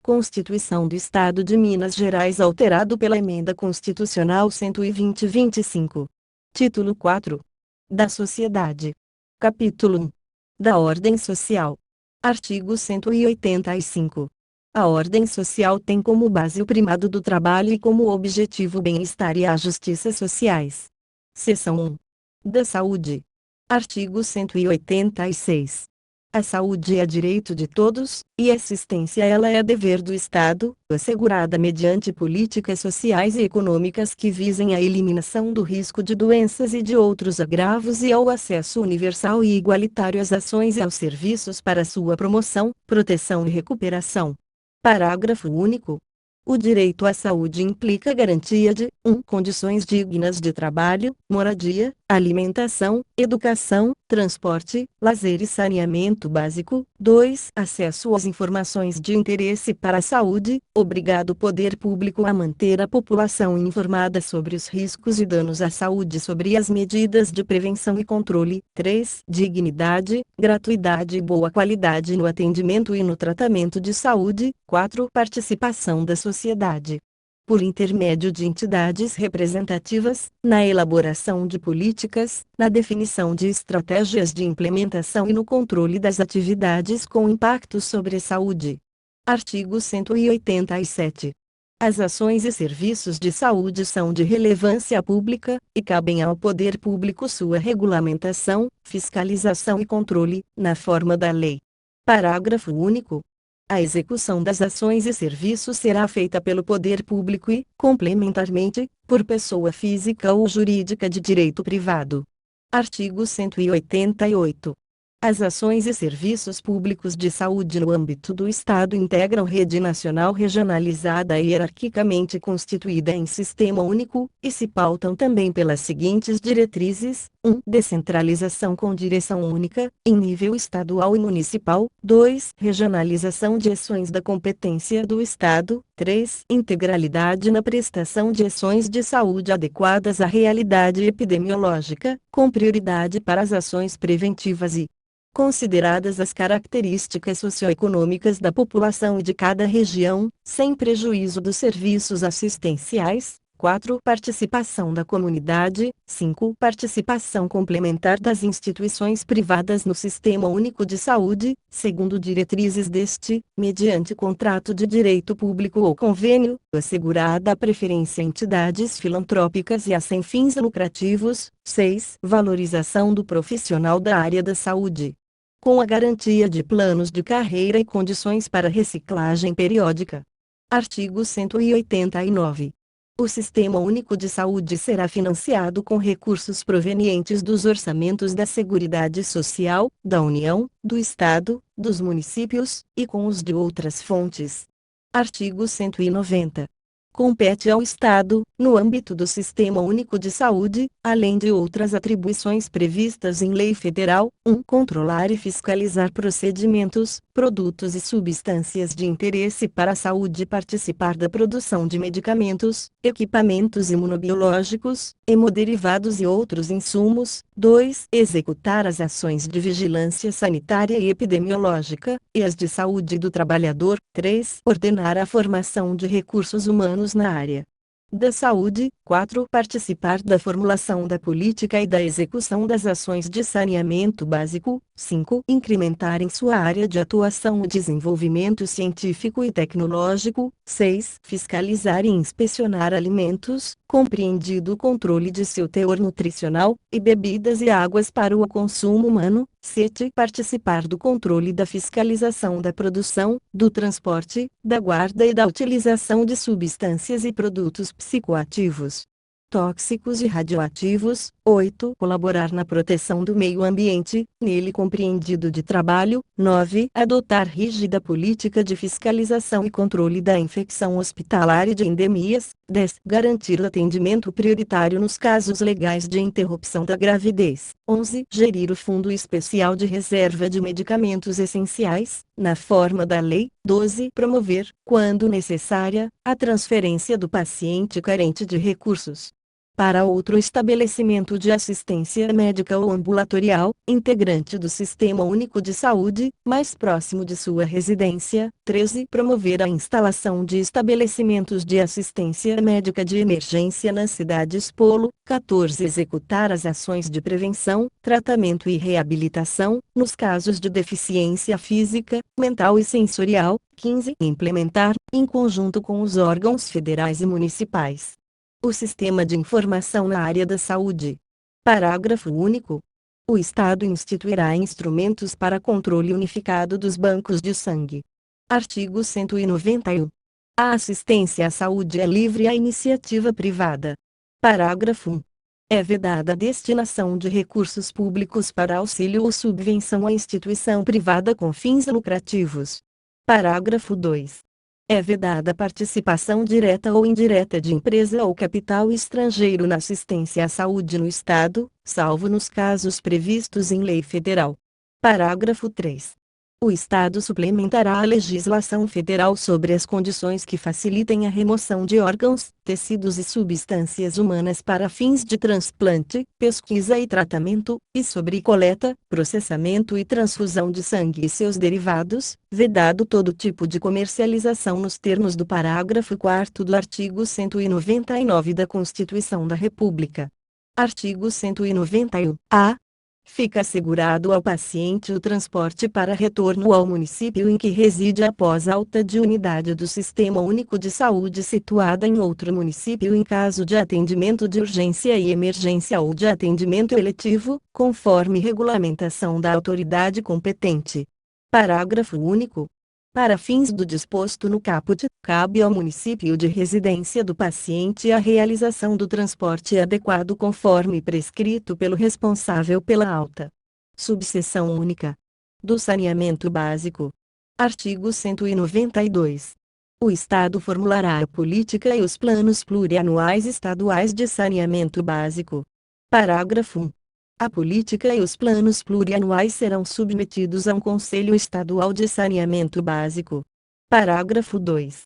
Constituição do Estado de Minas Gerais alterado pela Emenda Constitucional 120/25. Título 4. Da Sociedade. Capítulo 1. Da Ordem Social. Artigo 185. A ordem social tem como base o primado do trabalho e como objetivo o bem-estar e a justiça sociais. Seção 1. Da Saúde. Artigo 186. A saúde é direito de todos, e assistência a ela é dever do Estado, assegurada mediante políticas sociais e econômicas que visem a eliminação do risco de doenças e de outros agravos e ao acesso universal e igualitário às ações e aos serviços para sua promoção, proteção e recuperação. Parágrafo único. O direito à saúde implica garantia de 1. Condições dignas de trabalho, moradia, alimentação, educação, transporte, lazer e saneamento básico. 2. Acesso às informações de interesse para a saúde, obrigado o poder público a manter a população informada sobre os riscos e danos à saúde e sobre as medidas de prevenção e controle. 3. Dignidade, gratuidade e boa qualidade no atendimento e no tratamento de saúde. 4. Participação da sociedade, por intermédio de entidades representativas, na elaboração de políticas, na definição de estratégias de implementação e no controle das atividades com impacto sobre a saúde. Artigo 187. As ações e serviços de saúde são de relevância pública, e cabem ao poder público sua regulamentação, fiscalização e controle, na forma da lei. Parágrafo único. A execução das ações e serviços será feita pelo poder público e, complementarmente, por pessoa física ou jurídica de direito privado. Artigo 188. As ações e serviços públicos de saúde no âmbito do Estado integram rede nacional regionalizada e hierarquicamente constituída em sistema único, e se pautam também pelas seguintes diretrizes: 1. Descentralização com direção única, em nível estadual e municipal. 2. Regionalização de ações da competência do Estado. 3. Integralidade na prestação de ações de saúde adequadas à realidade epidemiológica, com prioridade para as ações preventivas e, consideradas as características socioeconômicas da população e de cada região, sem prejuízo dos serviços assistenciais. 4. Participação da comunidade. 5. Participação complementar das instituições privadas no Sistema Único de Saúde, segundo diretrizes deste, mediante contrato de direito público ou convênio, assegurada a preferência a entidades filantrópicas e a sem fins lucrativos. 6. Valorização do profissional da área da saúde, com a garantia de planos de carreira e condições para reciclagem periódica. Artigo 189. O Sistema Único de Saúde será financiado com recursos provenientes dos orçamentos da Seguridade Social, da União, do Estado, dos municípios, e com os de outras fontes. Artigo 190. Compete ao Estado, no âmbito do Sistema Único de Saúde, além de outras atribuições previstas em lei federal: 1. Controlar e fiscalizar procedimentos, produtos e substâncias de interesse para a saúde e participar da produção de medicamentos, equipamentos imunobiológicos, hemoderivados e outros insumos. 2. Executar as ações de vigilância sanitária e epidemiológica, e as de saúde do trabalhador. 3. Ordenar a formação de recursos humanos na área da saúde. 4. Participar da formulação da política e da execução das ações de saneamento básico. 5. Incrementar em sua área de atuação o desenvolvimento científico e tecnológico. 6. Fiscalizar e inspecionar alimentos, compreendido o controle de seu teor nutricional, e bebidas e águas para o consumo humano. 7. Participar do controle da fiscalização da produção, do transporte, da guarda e da utilização de substâncias e produtos psicoativos, tóxicos e radioativos. 8. Colaborar na proteção do meio ambiente, nele compreendido de trabalho. 9. Adotar rígida política de fiscalização e controle da infecção hospitalar e de endemias. 10. Garantir o atendimento prioritário nos casos legais de interrupção da gravidez. 11. Gerir o Fundo Especial de Reserva de Medicamentos Essenciais, na forma da lei. 12. Promover, quando necessária, a transferência do paciente carente de recursos para outro estabelecimento de assistência médica ou ambulatorial, integrante do Sistema Único de Saúde, mais próximo de sua residência. 13. Promover a instalação de estabelecimentos de assistência médica de emergência nas cidades polo. 14. Executar as ações de prevenção, tratamento e reabilitação, nos casos de deficiência física, mental e sensorial. 15. Implementar, em conjunto com os órgãos federais e municipais, o Sistema de Informação na área da saúde. Parágrafo único. O Estado instituirá instrumentos para controle unificado dos bancos de sangue. Artigo 191. A assistência à saúde é livre à iniciativa privada. Parágrafo 1. É vedada a destinação de recursos públicos para auxílio ou subvenção à instituição privada com fins lucrativos. Parágrafo 2. É vedada a participação direta ou indireta de empresa ou capital estrangeiro na assistência à saúde no Estado, salvo nos casos previstos em lei federal. Parágrafo 3. O Estado suplementará a legislação federal sobre as condições que facilitem a remoção de órgãos, tecidos e substâncias humanas para fins de transplante, pesquisa e tratamento, e sobre coleta, processamento e transfusão de sangue e seus derivados, vedado todo tipo de comercialização nos termos do parágrafo 4º do artigo 199 da Constituição da República. Artigo 191-A. Fica assegurado ao paciente o transporte para retorno ao município em que reside após alta de unidade do Sistema Único de Saúde situada em outro município em caso de atendimento de urgência e emergência ou de atendimento eletivo, conforme regulamentação da autoridade competente. Parágrafo único. Para fins do disposto no caput, cabe ao município de residência do paciente a realização do transporte adequado conforme prescrito pelo responsável pela alta. Subseção única. Do saneamento básico. Artigo 192. O Estado formulará a política e os planos plurianuais estaduais de saneamento básico. Parágrafo 1. A política e os planos plurianuais serão submetidos a um Conselho Estadual de Saneamento Básico. Parágrafo 2.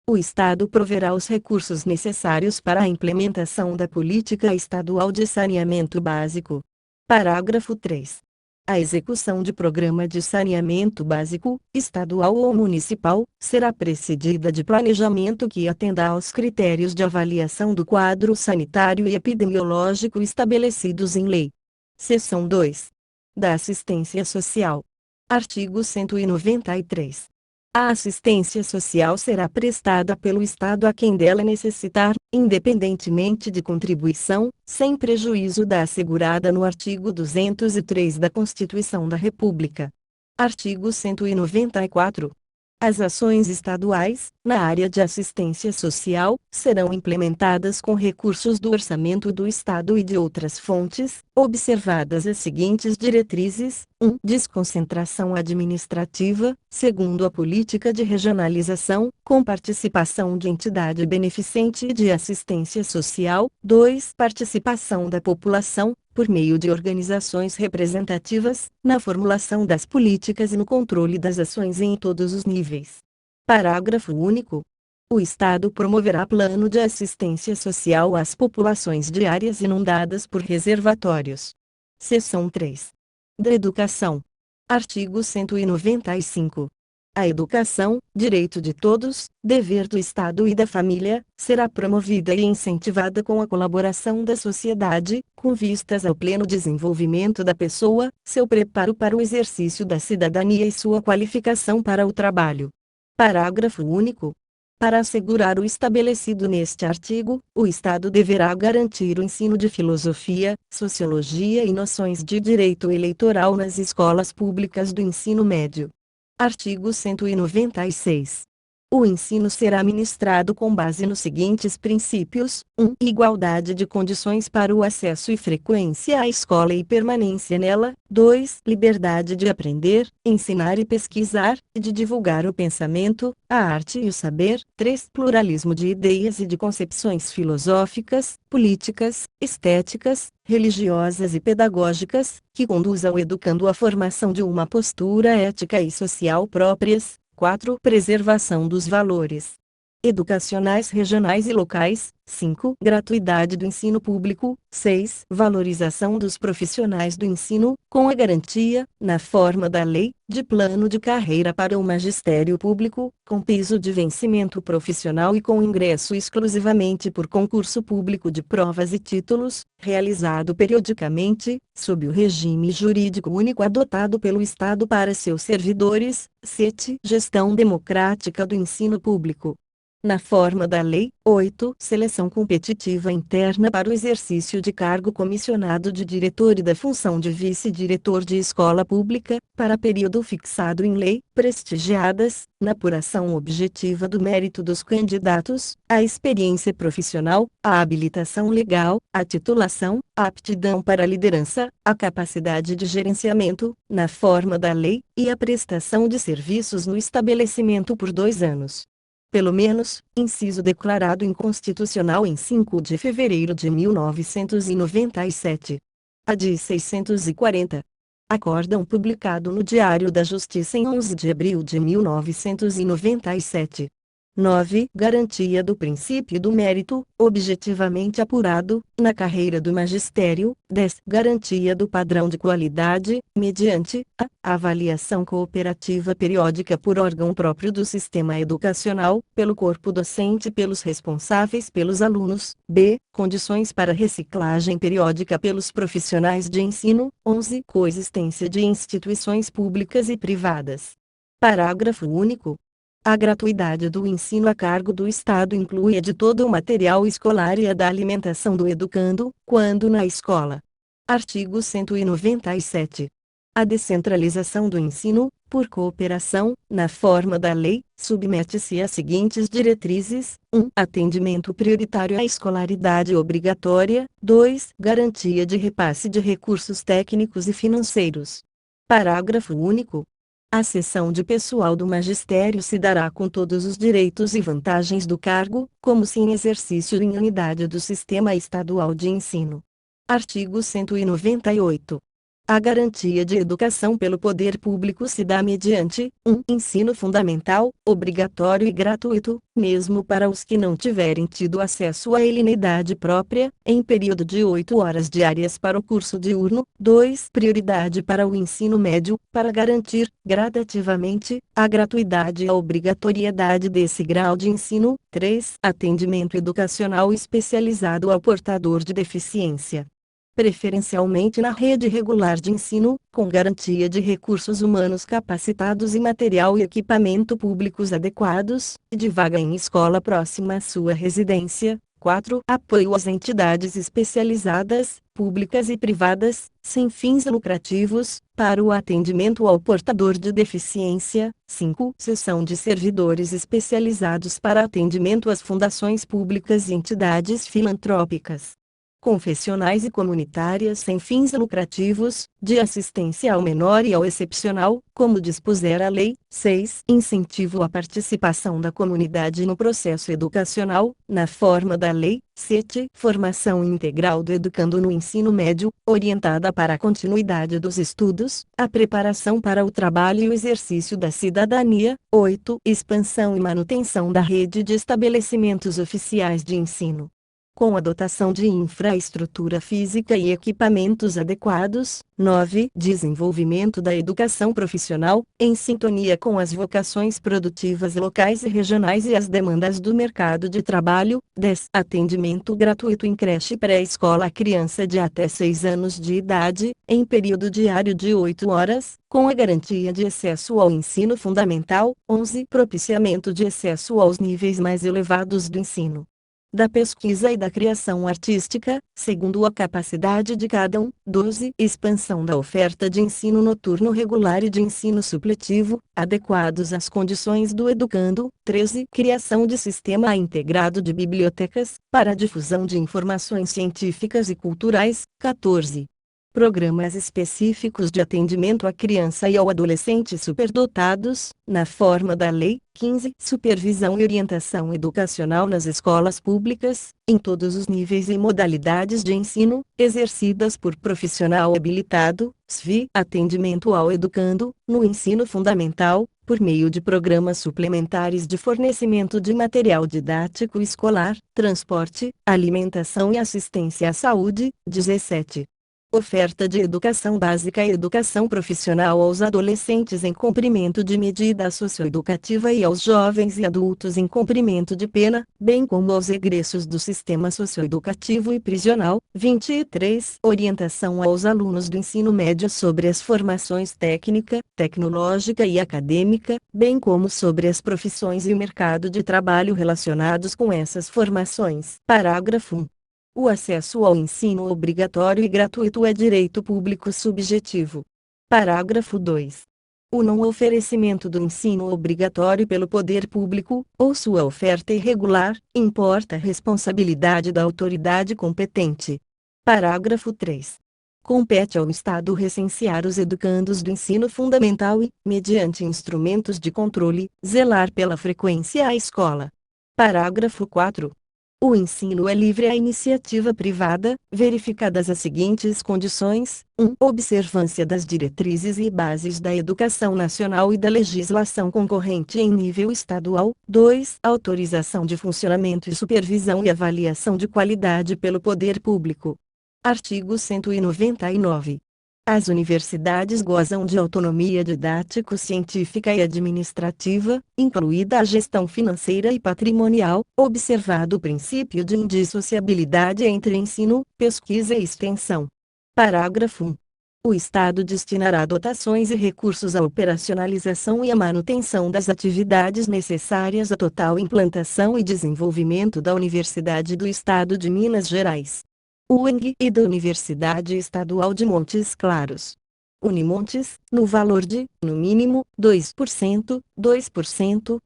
O Estado proverá os recursos necessários para a implementação da política estadual de saneamento básico. Parágrafo 3. A execução de programa de saneamento básico, estadual ou municipal, será precedida de planejamento que atenda aos critérios de avaliação do quadro sanitário e epidemiológico estabelecidos em lei. Seção 2. Da assistência social. Artigo 193. A assistência social será prestada pelo Estado a quem dela necessitar, independentemente de contribuição, sem prejuízo da assegurada no artigo 203 da Constituição da República. Artigo 194. As ações estaduais, na área de assistência social, serão implementadas com recursos do orçamento do Estado e de outras fontes, observadas as seguintes diretrizes: 1. Desconcentração administrativa, segundo a política de regionalização, com participação de entidade beneficente e de assistência social. 2. Participação da população, por meio de organizações representativas, na formulação das políticas e no controle das ações em todos os níveis. Parágrafo único. O Estado promoverá plano de assistência social às populações de áreas inundadas por reservatórios. Seção 3. Da educação. Artigo 195. A educação, direito de todos, dever do Estado e da família, será promovida e incentivada com a colaboração da sociedade, com vistas ao pleno desenvolvimento da pessoa, seu preparo para o exercício da cidadania e sua qualificação para o trabalho. Parágrafo único. Para assegurar o estabelecido neste artigo, o Estado deverá garantir o ensino de filosofia, sociologia e noções de direito eleitoral nas escolas públicas do ensino médio. Artigo 196. O ensino será ministrado com base nos seguintes princípios: 1. Igualdade de condições para o acesso e frequência à escola e permanência nela. 2. Liberdade de aprender, ensinar e pesquisar, e de divulgar o pensamento, a arte e o saber. 3. Pluralismo de ideias e de concepções filosóficas, políticas, estéticas, religiosas e pedagógicas, que conduza o educando à formação de uma postura ética e social próprias. 4. Preservação dos valores educacionais regionais e locais. 5. Gratuidade do ensino público. 6. Valorização dos profissionais do ensino, com a garantia, na forma da lei, de plano de carreira para o magistério público, com piso de vencimento profissional e com ingresso exclusivamente por concurso público de provas e títulos, realizado periodicamente, sob o regime jurídico único adotado pelo Estado para seus servidores. 7. Gestão democrática do ensino público, na forma da lei. 8. Seleção competitiva interna para o exercício de cargo comissionado de diretor e da função de vice-diretor de escola pública, para período fixado em lei, prestigiadas, na apuração objetiva do mérito dos candidatos, a experiência profissional, a habilitação legal, a titulação, a aptidão para a liderança, a capacidade de gerenciamento, na forma da lei, e a prestação de serviços no estabelecimento por 2 anos. Pelo menos, inciso declarado inconstitucional em 5 de fevereiro de 1997. A de 640. Acórdão publicado no Diário da Justiça em 11 de abril de 1997. 9. Garantia do princípio do mérito, objetivamente apurado, na carreira do magistério. 10. Garantia do padrão de qualidade, mediante a avaliação cooperativa periódica por órgão próprio do sistema educacional, pelo corpo docente e pelos responsáveis pelos alunos. B. Condições para reciclagem periódica pelos profissionais de ensino. 11. Coexistência de instituições públicas e privadas. Parágrafo único. A gratuidade do ensino a cargo do Estado inclui a de todo o material escolar e a da alimentação do educando, quando na escola. Artigo 197. A descentralização do ensino, por cooperação, na forma da lei, submete-se às seguintes diretrizes: 1. Atendimento prioritário à escolaridade obrigatória. 2. Garantia de repasse de recursos técnicos e financeiros. Parágrafo único. A cessão de pessoal do magistério se dará com todos os direitos e vantagens do cargo, como se em exercício em unidade do Sistema Estadual de Ensino. Artigo 198. A garantia de educação pelo poder público se dá mediante 1. Ensino fundamental, obrigatório e gratuito, mesmo para os que não tiverem tido acesso a ele na idade própria, em período de 8 horas diárias para o curso diurno. 2. Prioridade para o ensino médio, para garantir, gradativamente, a gratuidade e a obrigatoriedade desse grau de ensino. 3. Atendimento educacional especializado ao portador de deficiência, preferencialmente na rede regular de ensino, com garantia de recursos humanos capacitados e material e equipamento públicos adequados, e de vaga em escola próxima à sua residência. 4. Apoio às entidades especializadas, públicas e privadas, sem fins lucrativos, para o atendimento ao portador de deficiência. 5. Cessão de servidores especializados para atendimento às fundações públicas e entidades filantrópicas, confessionais e comunitárias sem fins lucrativos, de assistência ao menor e ao excepcional, como dispuser a lei. 6. Incentivo à participação da comunidade no processo educacional, na forma da lei. 7. Formação integral do educando no ensino médio, orientada para a continuidade dos estudos, a preparação para o trabalho e o exercício da cidadania. 8. Expansão e manutenção da rede de estabelecimentos oficiais de ensino, com a dotação de infraestrutura física e equipamentos adequados. 9. Desenvolvimento da educação profissional, em sintonia com as vocações produtivas locais e regionais e as demandas do mercado de trabalho. 10. Atendimento gratuito em creche pré-escola à criança de até 6 anos de idade, em período diário de 8 horas, com a garantia de acesso ao ensino fundamental. 11. Propiciamento de acesso aos níveis mais elevados do ensino, da pesquisa e da criação artística, segundo a capacidade de cada um. 12. Expansão da oferta de ensino noturno regular e de ensino supletivo, adequados às condições do educando. 13. Criação de sistema integrado de bibliotecas, para a difusão de informações científicas e culturais. 14. Programas específicos de atendimento à criança e ao adolescente superdotados, na forma da lei. 15. Supervisão e orientação educacional nas escolas públicas, em todos os níveis e modalidades de ensino, exercidas por profissional habilitado. SVI. Atendimento ao educando, no ensino fundamental, por meio de programas suplementares de fornecimento de material didático escolar, transporte, alimentação e assistência à saúde. 17. Oferta de educação básica e educação profissional aos adolescentes em cumprimento de medida socioeducativa e aos jovens e adultos em cumprimento de pena, bem como aos egressos do sistema socioeducativo e prisional. 23. Orientação aos alunos do ensino médio sobre as formações técnica, tecnológica e acadêmica, bem como sobre as profissões e o mercado de trabalho relacionados com essas formações. Parágrafo 1. O acesso ao ensino obrigatório e gratuito é direito público subjetivo. Parágrafo 2. O não oferecimento do ensino obrigatório pelo poder público, ou sua oferta irregular, importa a responsabilidade da autoridade competente. Parágrafo 3. Compete ao Estado recensear os educandos do ensino fundamental e, mediante instrumentos de controle, zelar pela frequência à escola. Parágrafo 4. O ensino é livre à iniciativa privada, verificadas as seguintes condições: 1. Observância das diretrizes e bases da educação nacional e da legislação concorrente em nível estadual. 2. Autorização de funcionamento e supervisão e avaliação de qualidade pelo poder público. Artigo 199. As universidades gozam de autonomia didático-científica e administrativa, incluída a gestão financeira e patrimonial, observado o princípio de indissociabilidade entre ensino, pesquisa e extensão. Parágrafo 1. O Estado destinará dotações e recursos à operacionalização e à manutenção das atividades necessárias à total implantação e desenvolvimento da Universidade do Estado de Minas Gerais, UENG, e da Universidade Estadual de Montes Claros, Unimontes, no valor de, no mínimo, 2%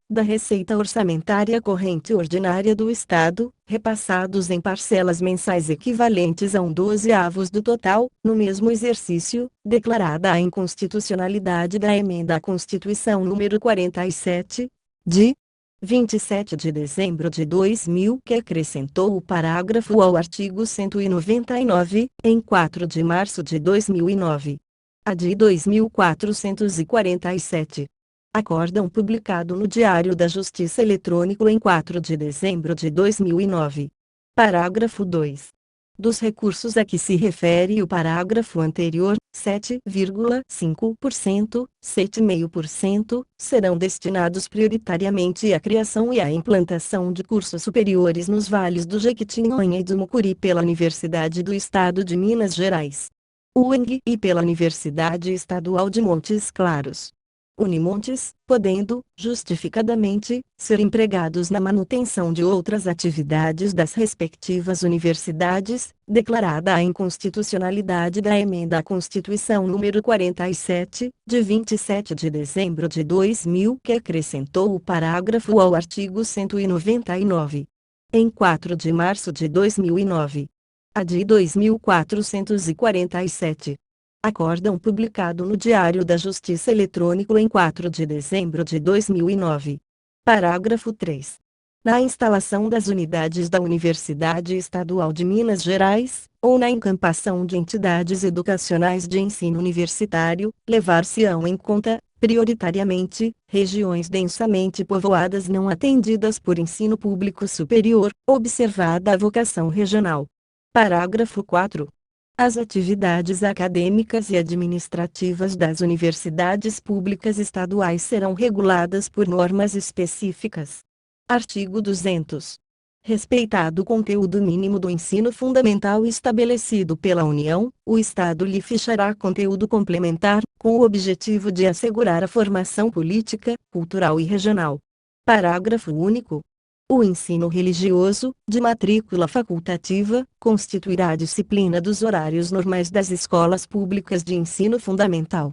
da receita orçamentária corrente ordinária do Estado, repassados em parcelas mensais equivalentes a 1/12 do total, no mesmo exercício, declarada a inconstitucionalidade da Emenda à Constituição nº 47, de 27 de dezembro de 2000, que acrescentou o parágrafo ao artigo 199, em 4 de março de 2009. A de 2447. Acórdão publicado no Diário da Justiça Eletrônico em 4 de dezembro de 2009. Parágrafo 2. Dos recursos a que se refere o parágrafo anterior, 7,5%, 7,5%, serão destinados prioritariamente à criação e à implantação de cursos superiores nos vales do Jequitinhonha e do Mucuri pela Universidade do Estado de Minas Gerais, UENG, e pela Universidade Estadual de Montes Claros, Unimontes, podendo, justificadamente, ser empregados na manutenção de outras atividades das respectivas universidades, declarada a inconstitucionalidade da Emenda à Constituição nº 47, de 27 de dezembro de 2000, que acrescentou o parágrafo ao artigo 199. Em 4 de março de 2009. A de 2447. Acórdão publicado no Diário da Justiça Eletrônico em 4 de dezembro de 2009. Parágrafo 3. Na instalação das unidades da Universidade Estadual de Minas Gerais, ou na encampação de entidades educacionais de ensino universitário, levar-se-ão em conta, prioritariamente, regiões densamente povoadas não atendidas por ensino público superior, observada a vocação regional. Parágrafo 4. As atividades acadêmicas e administrativas das universidades públicas estaduais serão reguladas por normas específicas. Artigo 200. Respeitado o conteúdo mínimo do ensino fundamental estabelecido pela União, o Estado lhe fichará conteúdo complementar, com o objetivo de assegurar a formação política, cultural e regional. Parágrafo único. O ensino religioso, de matrícula facultativa, constituirá a disciplina dos horários normais das escolas públicas de ensino fundamental.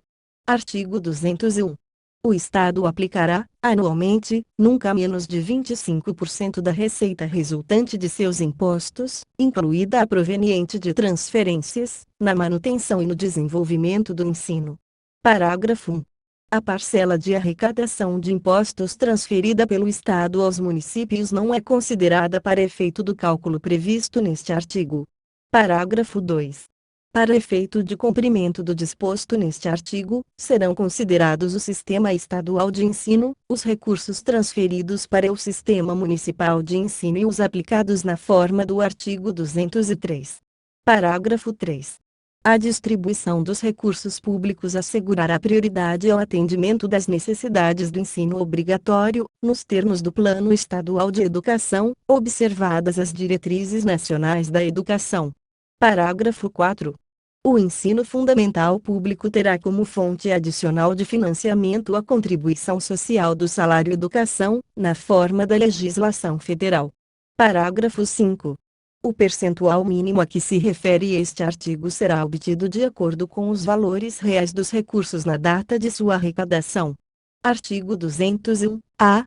Artigo 201. O Estado aplicará, anualmente, nunca menos de 25% da receita resultante de seus impostos, incluída a proveniente de transferências, na manutenção e no desenvolvimento do ensino. Parágrafo 1. A parcela de arrecadação de impostos transferida pelo Estado aos municípios não é considerada para efeito do cálculo previsto neste artigo. Parágrafo 2. Para efeito de cumprimento do disposto neste artigo, serão considerados o Sistema Estadual de Ensino, os recursos transferidos para o Sistema Municipal de Ensino e os aplicados na forma do artigo 203. Parágrafo 3. A distribuição dos recursos públicos assegurará prioridade ao atendimento das necessidades do ensino obrigatório, nos termos do Plano Estadual de Educação, observadas as diretrizes nacionais da educação. Parágrafo 4. O ensino fundamental público terá como fonte adicional de financiamento a contribuição social do salário educação, na forma da legislação federal. Parágrafo 5. O percentual mínimo a que se refere este artigo será obtido de acordo com os valores reais dos recursos na data de sua arrecadação. Artigo 201-A.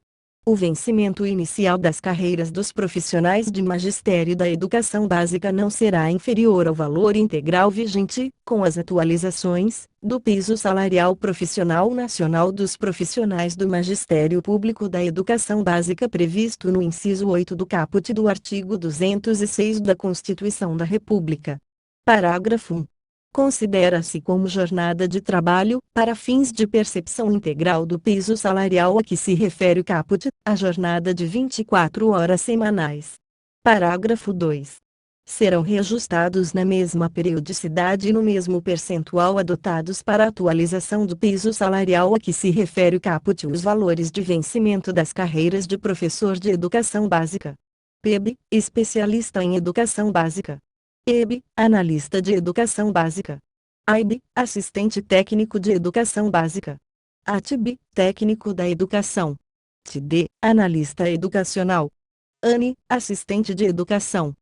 O vencimento inicial das carreiras dos profissionais de magistério da educação básica não será inferior ao valor integral vigente, com as atualizações, do piso salarial profissional nacional dos profissionais do magistério público da educação básica previsto no inciso 8 do caput do artigo 206 da Constituição da República. Parágrafo 1. Considera-se como jornada de trabalho, para fins de percepção integral do piso salarial a que se refere o caput, a jornada de 24 horas semanais. Parágrafo 2. Serão reajustados na mesma periodicidade e no mesmo percentual adotados para a atualização do piso salarial a que se refere o caput os valores de vencimento das carreiras de professor de educação básica. PEB, especialista em educação básica. EB, analista de educação básica. AIB, assistente técnico de educação básica. ATB, técnico da educação. TD, analista educacional. ANE, assistente de educação.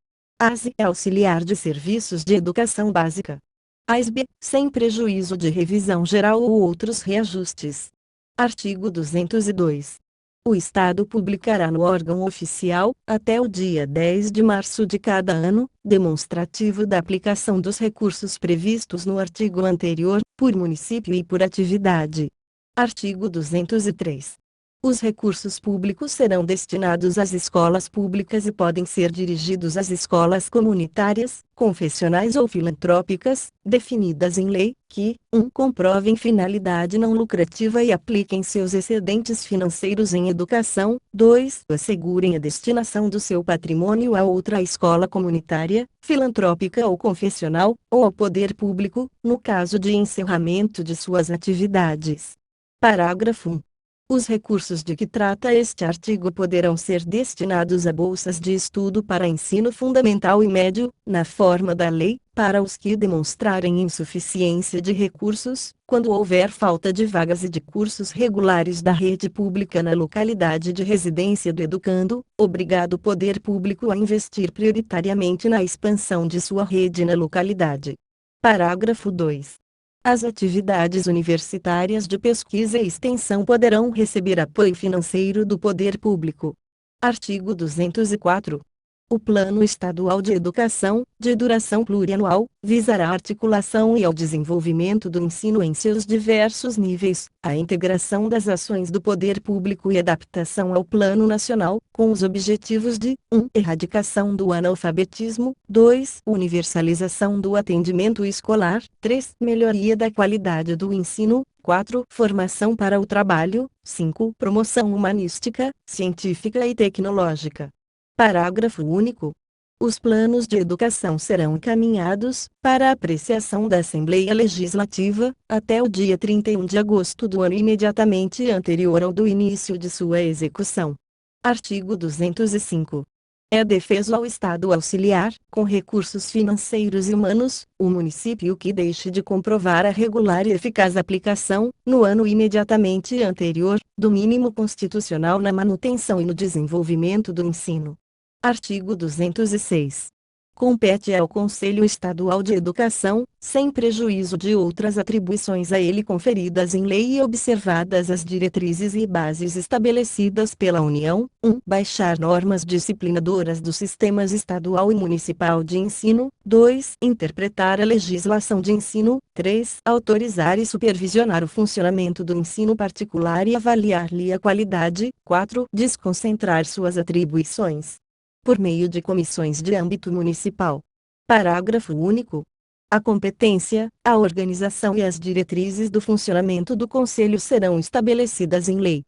ASE, auxiliar de serviços de educação básica. ASB, sem prejuízo de revisão geral ou outros reajustes. Artigo 202. O Estado publicará no órgão oficial, até o dia 10 de março de cada ano, demonstrativo da aplicação dos recursos previstos no artigo anterior, por município e por atividade. Artigo 203. Os recursos públicos serão destinados às escolas públicas e podem ser dirigidos às escolas comunitárias, confessionais ou filantrópicas, definidas em lei, que 1. Comprovem finalidade não lucrativa e apliquem seus excedentes financeiros em educação, 2. Assegurem a destinação do seu patrimônio a outra escola comunitária, filantrópica ou confessional, ou ao poder público, no caso de encerramento de suas atividades. Parágrafo 1. Os recursos de que trata este artigo poderão ser destinados a bolsas de estudo para ensino fundamental e médio, na forma da lei, para os que demonstrarem insuficiência de recursos, quando houver falta de vagas e de cursos regulares da rede pública na localidade de residência do educando, obrigado o poder público a investir prioritariamente na expansão de sua rede na localidade. Parágrafo 2. As atividades universitárias de pesquisa e extensão poderão receber apoio financeiro do poder público. Artigo 204. O Plano Estadual de Educação, de duração plurianual, visará a articulação e ao desenvolvimento do ensino em seus diversos níveis, a integração das ações do poder público e adaptação ao Plano Nacional, com os objetivos de 1. Erradicação do analfabetismo, 2. Universalização do atendimento escolar, 3. Melhoria da qualidade do ensino, 4. Formação para o trabalho, 5. Promoção humanística, científica e tecnológica. Parágrafo único. Os planos de educação serão encaminhados, para apreciação da Assembleia Legislativa, até o dia 31 de agosto do ano imediatamente anterior ao do início de sua execução. Artigo 205. É defeso ao Estado auxiliar, com recursos financeiros e humanos, o município que deixe de comprovar a regular e eficaz aplicação, no ano imediatamente anterior, do mínimo constitucional na manutenção e no desenvolvimento do ensino. Artigo 206. Compete ao Conselho Estadual de Educação, sem prejuízo de outras atribuições a ele conferidas em lei e observadas as diretrizes e bases estabelecidas pela União, 1. Baixar normas disciplinadoras dos sistemas estadual e municipal de ensino, 2. Interpretar a legislação de ensino, 3. Autorizar e supervisionar o funcionamento do ensino particular e avaliar-lhe a qualidade, 4. Desconcentrar suas atribuições por meio de comissões de âmbito municipal. Parágrafo único. A competência, a organização e as diretrizes do funcionamento do Conselho serão estabelecidas em lei.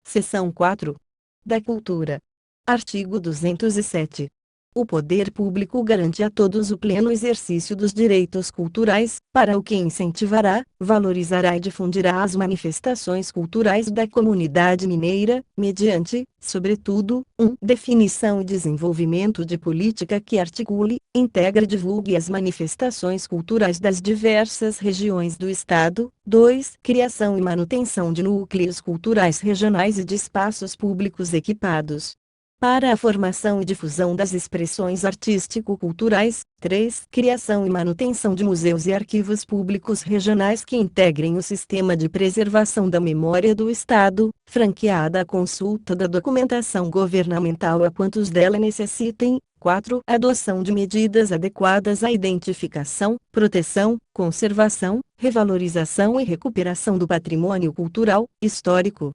Seção 4. Da Cultura. Artigo 207. O poder público garante a todos o pleno exercício dos direitos culturais, para o que incentivará, valorizará e difundirá as manifestações culturais da comunidade mineira, mediante, sobretudo, definição e desenvolvimento de política que articule, integre e divulgue as manifestações culturais das diversas regiões do Estado. 2. Criação e manutenção de núcleos culturais regionais e de espaços públicos equipados para a formação e difusão das expressões artístico-culturais. 3. Criação e manutenção de museus e arquivos públicos regionais que integrem o sistema de preservação da memória do Estado, franqueada a consulta da documentação governamental a quantos dela necessitem. 4. Adoção de medidas adequadas à identificação, proteção, conservação, revalorização e recuperação do patrimônio cultural, histórico,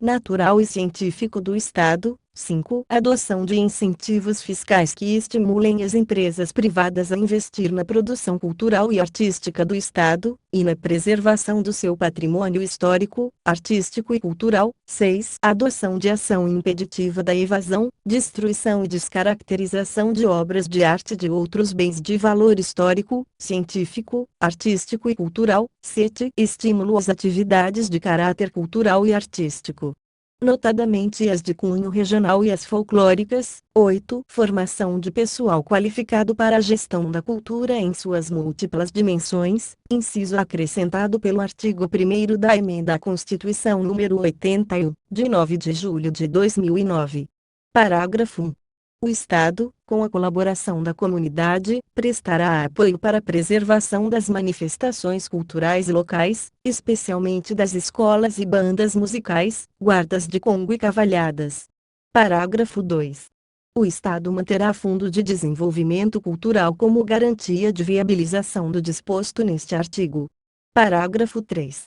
natural e científico do Estado. 5. Adoção de incentivos fiscais que estimulem as empresas privadas a investir na produção cultural e artística do Estado, e na preservação do seu patrimônio histórico, artístico e cultural. 6. Adoção de ação impeditiva da evasão, destruição e descaracterização de obras de arte e de outros bens de valor histórico, científico, artístico e cultural. 7. Estímulo às atividades de caráter cultural e artístico, notadamente as de cunho regional e as folclóricas. 8. Formação de pessoal qualificado para a gestão da cultura em suas múltiplas dimensões, inciso acrescentado pelo artigo 1º da Emenda à Constituição nº 81, de 9 de julho de 2009. Parágrafo 1. O Estado, com a colaboração da comunidade, prestará apoio para a preservação das manifestações culturais locais, especialmente das escolas e bandas musicais, guardas de Congo e cavalhadas. Parágrafo 2. O Estado manterá fundo de desenvolvimento cultural como garantia de viabilização do disposto neste artigo. Parágrafo 3.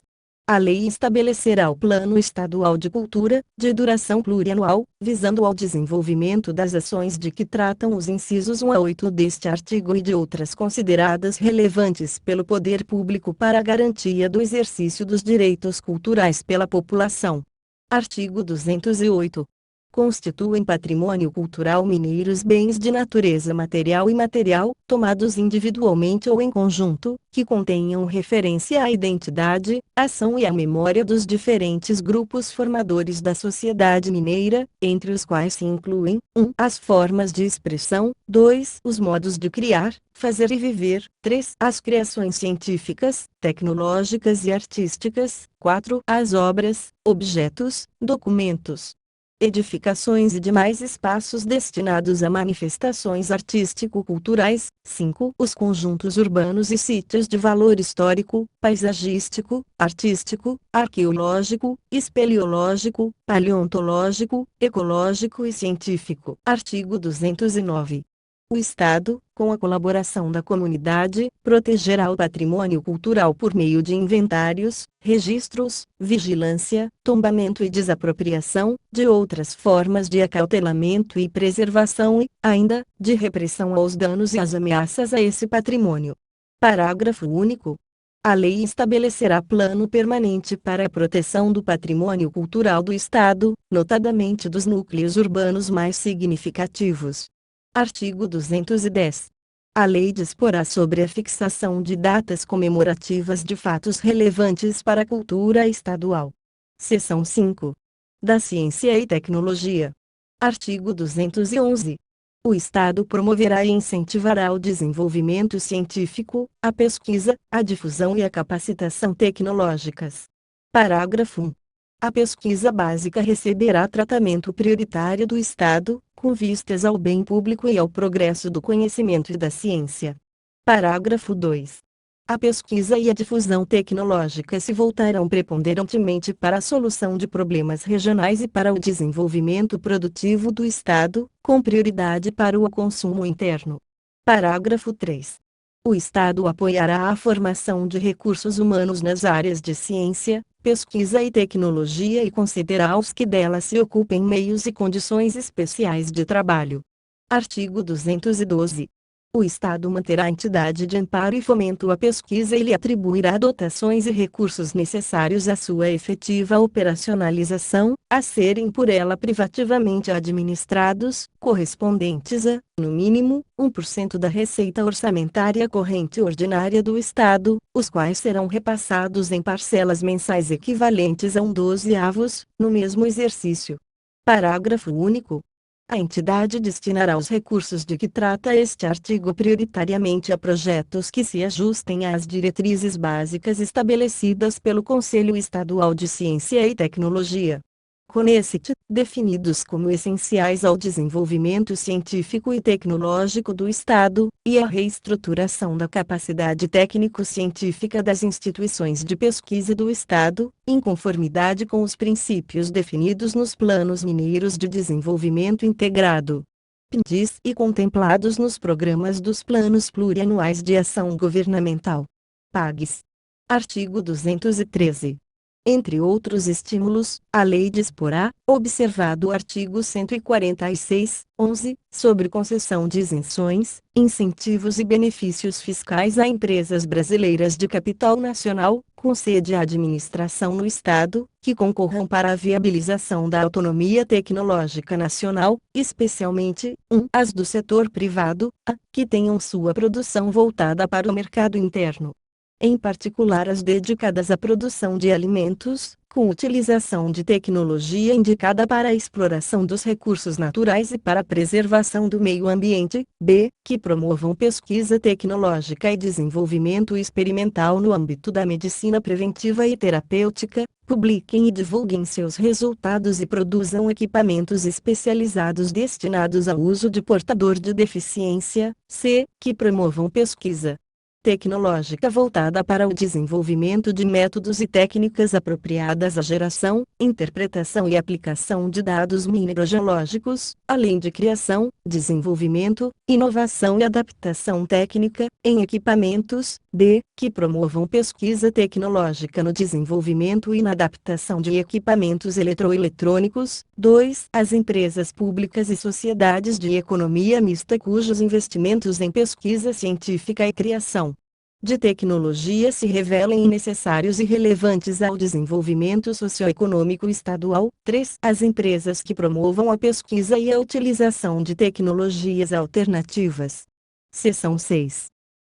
A lei estabelecerá o Plano Estadual de Cultura, de duração plurianual, visando ao desenvolvimento das ações de que tratam os incisos 1 a 8 deste artigo e de outras consideradas relevantes pelo poder público para a garantia do exercício dos direitos culturais pela população. Artigo 208. Constituem patrimônio cultural mineiro os bens de natureza material e imaterial, tomados individualmente ou em conjunto, que contenham referência à identidade, ação e à memória dos diferentes grupos formadores da sociedade mineira, entre os quais se incluem: as formas de expressão; 2. Os modos de criar, fazer e viver; 3. As criações científicas, tecnológicas e artísticas; 4. As obras, objetos, documentos, edificações e demais espaços destinados a manifestações artístico-culturais. 5. Os conjuntos urbanos e sítios de valor histórico, paisagístico, artístico, arqueológico, espeleológico, paleontológico, ecológico e científico. Artigo 209. O Estado, com a colaboração da comunidade, protegerá o patrimônio cultural por meio de inventários, registros, vigilância, tombamento e desapropriação, de outras formas de acautelamento e preservação e, ainda, de repressão aos danos e às ameaças a esse patrimônio. Parágrafo único. A lei estabelecerá plano permanente para a proteção do patrimônio cultural do Estado, notadamente dos núcleos urbanos mais significativos. Artigo 210. A lei disporá sobre a fixação de datas comemorativas de fatos relevantes para a cultura estadual. Seção 5. Da Ciência e Tecnologia. Artigo 211. O Estado promoverá e incentivará o desenvolvimento científico, a pesquisa, a difusão e a capacitação tecnológicas. Parágrafo 1. A pesquisa básica receberá tratamento prioritário do Estado, com vistas ao bem público e ao progresso do conhecimento e da ciência. Parágrafo 2. A pesquisa e a difusão tecnológica se voltarão preponderantemente para a solução de problemas regionais e para o desenvolvimento produtivo do Estado, com prioridade para o consumo interno. Parágrafo 3. O Estado apoiará a formação de recursos humanos nas áreas de ciência, pesquisa e tecnologia e concederá aos que delas se ocupem meios e condições especiais de trabalho. Artigo 212. O Estado manterá a entidade de amparo e fomento à pesquisa e lhe atribuirá dotações e recursos necessários à sua efetiva operacionalização, a serem por ela privativamente administrados, correspondentes a, no mínimo, 1% da receita orçamentária corrente ordinária do Estado, os quais serão repassados em parcelas mensais equivalentes a 1/12, no mesmo exercício. Parágrafo único. A entidade destinará os recursos de que trata este artigo prioritariamente a projetos que se ajustem às diretrizes básicas estabelecidas pelo Conselho Estadual de Ciência e Tecnologia, CONECIT, definidos como essenciais ao desenvolvimento científico e tecnológico do Estado, e à reestruturação da capacidade técnico-científica das instituições de pesquisa do Estado, em conformidade com os princípios definidos nos Planos Mineiros de Desenvolvimento Integrado, PNDES, e contemplados nos programas dos Planos Plurianuais de Ação Governamental, PAGs. Artigo 213. Entre outros estímulos, a lei disporá, observado o artigo 146, 11, sobre concessão de isenções, incentivos e benefícios fiscais a empresas brasileiras de capital nacional, com sede e administração no Estado, que concorram para a viabilização da autonomia tecnológica nacional, especialmente, as do setor privado, que tenham sua produção voltada para o mercado interno, em particular as dedicadas à produção de alimentos, com utilização de tecnologia indicada para a exploração dos recursos naturais e para a preservação do meio ambiente, que promovam pesquisa tecnológica e desenvolvimento experimental no âmbito da medicina preventiva e terapêutica, publiquem e divulguem seus resultados e produzam equipamentos especializados destinados ao uso de portador de deficiência, que promovam pesquisa tecnológica voltada para o desenvolvimento de métodos e técnicas apropriadas à geração, interpretação e aplicação de dados minerogeológicos, além de criação, desenvolvimento, inovação e adaptação técnica, em equipamentos, que promovam pesquisa tecnológica no desenvolvimento e na adaptação de equipamentos eletroeletrônicos. 2. As empresas públicas e sociedades de economia mista cujos investimentos em pesquisa científica e criação de tecnologia se revelem necessários e relevantes ao desenvolvimento socioeconômico estadual. 3. As empresas que promovam a pesquisa e a utilização de tecnologias alternativas. Seção 6.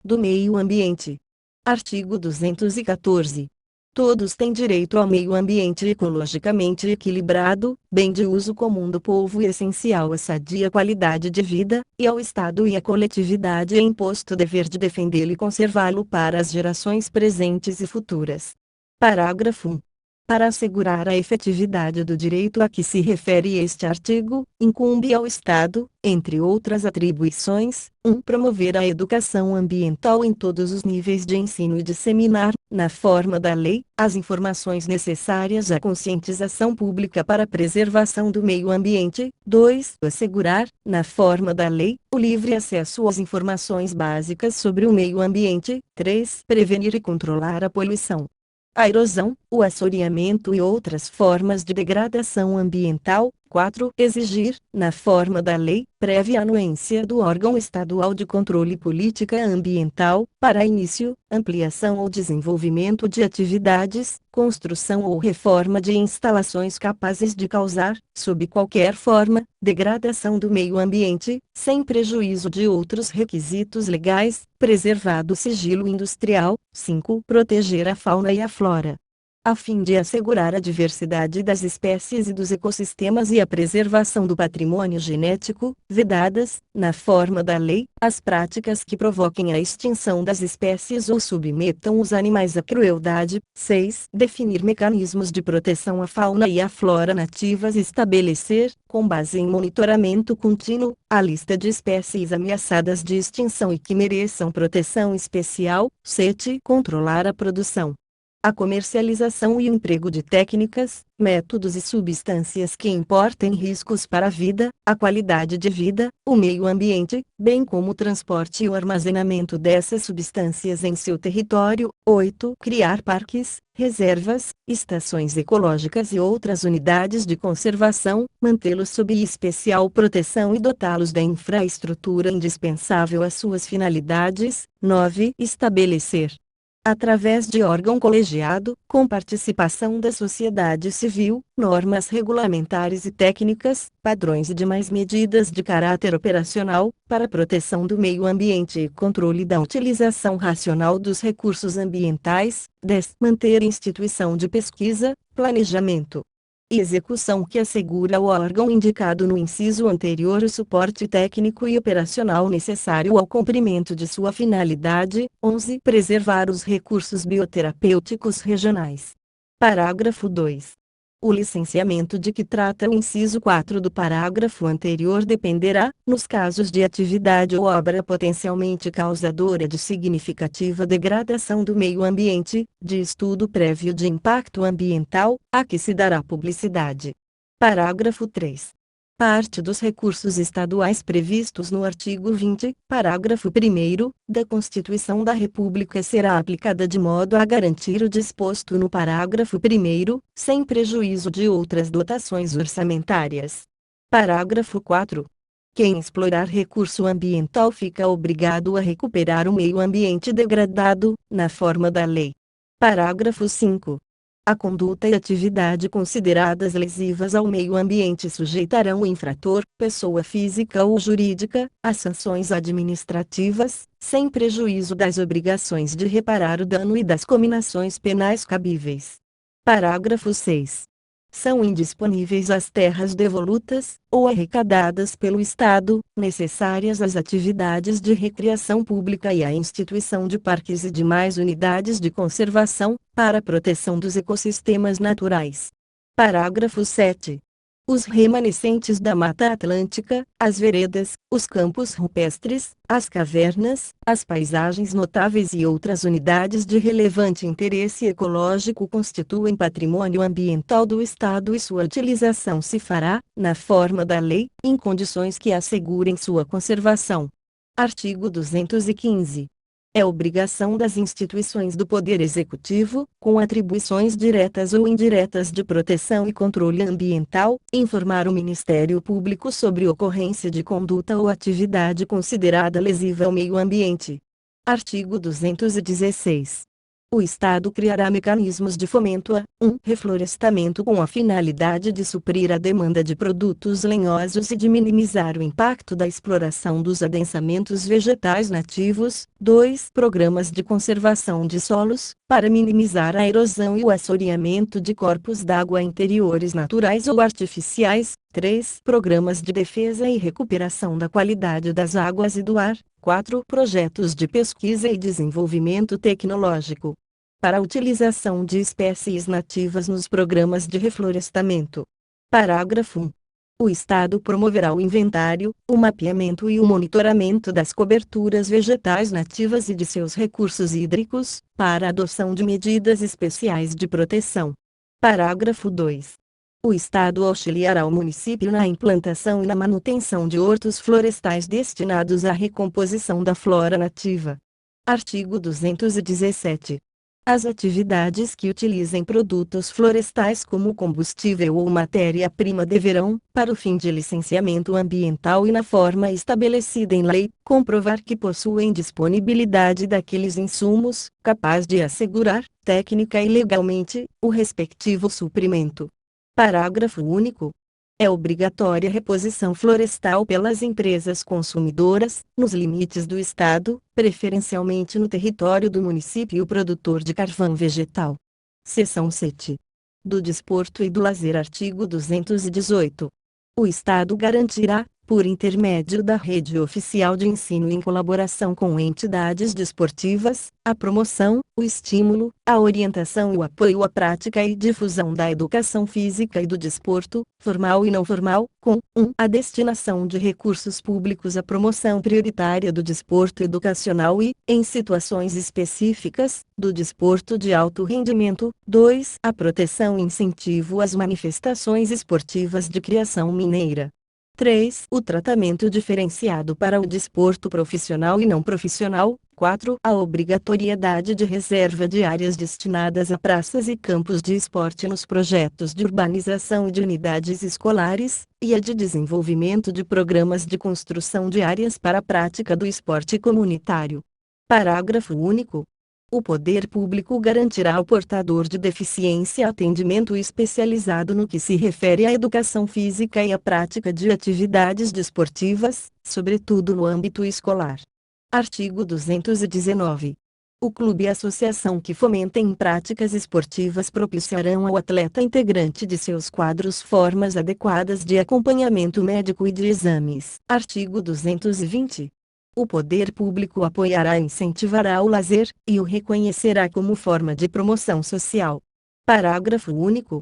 Do meio ambiente. Artigo 214. Todos têm direito ao meio ambiente ecologicamente equilibrado, bem de uso comum do povo e essencial à sadia qualidade de vida, e ao Estado e à coletividade é imposto o dever de defendê-lo e conservá-lo para as gerações presentes e futuras. Parágrafo 1. Para assegurar a efetividade do direito a que se refere este artigo, incumbe ao Estado, entre outras atribuições, promover a educação ambiental em todos os níveis de ensino e disseminar, na forma da lei, as informações necessárias à conscientização pública para a preservação do meio ambiente. 2. Assegurar, na forma da lei, o livre acesso às informações básicas sobre o meio ambiente. 3. Prevenir e controlar a poluição, a erosão, o assoreamento e outras formas de degradação ambiental. 4. Exigir, na forma da lei, prévia anuência do órgão estadual de controle e política ambiental, para início, ampliação ou desenvolvimento de atividades, construção ou reforma de instalações capazes de causar, sob qualquer forma, degradação do meio ambiente, sem prejuízo de outros requisitos legais, preservado o sigilo industrial. 5. Proteger a fauna e a flora, a fim de assegurar a diversidade das espécies e dos ecossistemas e a preservação do patrimônio genético, vedadas, na forma da lei, as práticas que provoquem a extinção das espécies ou submetam os animais à crueldade. 6. Definir mecanismos de proteção à fauna e à flora nativas e estabelecer, com base em monitoramento contínuo, a lista de espécies ameaçadas de extinção e que mereçam proteção especial. 7. Controlar a produção, A comercialização e o emprego de técnicas, métodos e substâncias que importem riscos para a vida, a qualidade de vida, o meio ambiente, bem como o transporte e o armazenamento dessas substâncias em seu território. 8. Criar parques, reservas, estações ecológicas e outras unidades de conservação, mantê-los sob especial proteção e dotá-los da infraestrutura indispensável às suas finalidades. 9. Estabelecer, através de órgão colegiado, com participação da sociedade civil, normas regulamentares e técnicas, padrões e demais medidas de caráter operacional, para a proteção do meio ambiente e controle da utilização racional dos recursos ambientais. 10. Manter instituição de pesquisa, planejamento e execução que assegura ao órgão indicado no inciso anterior o suporte técnico e operacional necessário ao cumprimento de sua finalidade. 11. Preservar os recursos bioterapêuticos regionais. Parágrafo 2. O licenciamento de que trata o inciso 4 do parágrafo anterior dependerá, nos casos de atividade ou obra potencialmente causadora de significativa degradação do meio ambiente, de estudo prévio de impacto ambiental, a que se dará publicidade. Parágrafo 3. Parte dos recursos estaduais previstos no artigo 20, parágrafo 1º, da Constituição da República será aplicada de modo a garantir o disposto no parágrafo 1º, sem prejuízo de outras dotações orçamentárias. Parágrafo 4. Quem explorar recurso ambiental fica obrigado a recuperar o meio ambiente degradado, na forma da lei. Parágrafo 5. A conduta e atividade consideradas lesivas ao meio ambiente sujeitarão o infrator, pessoa física ou jurídica, a sanções administrativas, sem prejuízo das obrigações de reparar o dano e das cominações penais cabíveis. Parágrafo 6. São indisponíveis as terras devolutas, ou arrecadadas pelo Estado, necessárias às atividades de recreação pública e à instituição de parques e demais unidades de conservação, para a proteção dos ecossistemas naturais. Parágrafo 7. Os remanescentes da Mata Atlântica, as veredas, os campos rupestres, as cavernas, as paisagens notáveis e outras unidades de relevante interesse ecológico constituem patrimônio ambiental do Estado e sua utilização se fará, na forma da lei, em condições que assegurem sua conservação. Artigo 215. É obrigação das instituições do Poder Executivo, com atribuições diretas ou indiretas de proteção e controle ambiental, informar o Ministério Público sobre ocorrência de conduta ou atividade considerada lesiva ao meio ambiente. Artigo 216. O Estado criará mecanismos de fomento a 1. Reflorestamento com a finalidade de suprir a demanda de produtos lenhosos e de minimizar o impacto da exploração dos adensamentos vegetais nativos. 2. Programas de conservação de solos, para minimizar a erosão e o assoreamento de corpos d'água interiores naturais ou artificiais. 3. Programas de defesa e recuperação da qualidade das águas e do ar. 4. Projetos de pesquisa e desenvolvimento tecnológico para a utilização de espécies nativas nos programas de reflorestamento. Parágrafo 1. O Estado promoverá o inventário, o mapeamento e o monitoramento das coberturas vegetais nativas e de seus recursos hídricos, para a adoção de medidas especiais de proteção. Parágrafo 2. O Estado auxiliará o município na implantação e na manutenção de hortos florestais destinados à recomposição da flora nativa. Artigo 217. As atividades que utilizem produtos florestais como combustível ou matéria-prima deverão, para o fim de licenciamento ambiental e na forma estabelecida em lei, comprovar que possuem disponibilidade daqueles insumos, capaz de assegurar, técnica e legalmente, o respectivo suprimento. Parágrafo único. É obrigatória a reposição florestal pelas empresas consumidoras, nos limites do Estado, preferencialmente no território do município produtor de carvão vegetal. Seção 7. Do Desporto e do Lazer. Artigo 218. O Estado garantirá, por intermédio da rede oficial de ensino em colaboração com entidades desportivas, a promoção, o estímulo, a orientação e o apoio à prática e difusão da educação física e do desporto, formal e não formal, com a destinação de recursos públicos à promoção prioritária do desporto educacional e, em situações específicas, do desporto de alto rendimento. 2. A proteção e incentivo às manifestações esportivas de criação mineira. 3. O tratamento diferenciado para o desporto profissional e não profissional. 4. A obrigatoriedade de reserva de áreas destinadas a praças e campos de esporte nos projetos de urbanização de unidades escolares, e a de desenvolvimento de programas de construção de áreas para a prática do esporte comunitário. Parágrafo único. O poder público garantirá ao portador de deficiência atendimento especializado no que se refere à educação física e à prática de atividades desportivas, sobretudo no âmbito escolar. Artigo 219. O clube e a associação que fomentem práticas esportivas propiciarão ao atleta integrante de seus quadros formas adequadas de acompanhamento médico e de exames. Artigo 220. O poder público apoiará e incentivará o lazer, e o reconhecerá como forma de promoção social. Parágrafo único.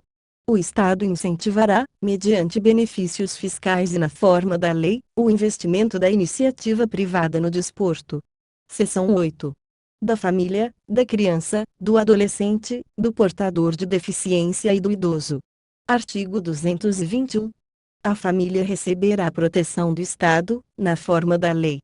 O Estado incentivará, mediante benefícios fiscais e na forma da lei, o investimento da iniciativa privada no desporto. Seção 8. Da família, da criança, do adolescente, do portador de deficiência e do idoso. Artigo 221. A família receberá a proteção do Estado, na forma da lei.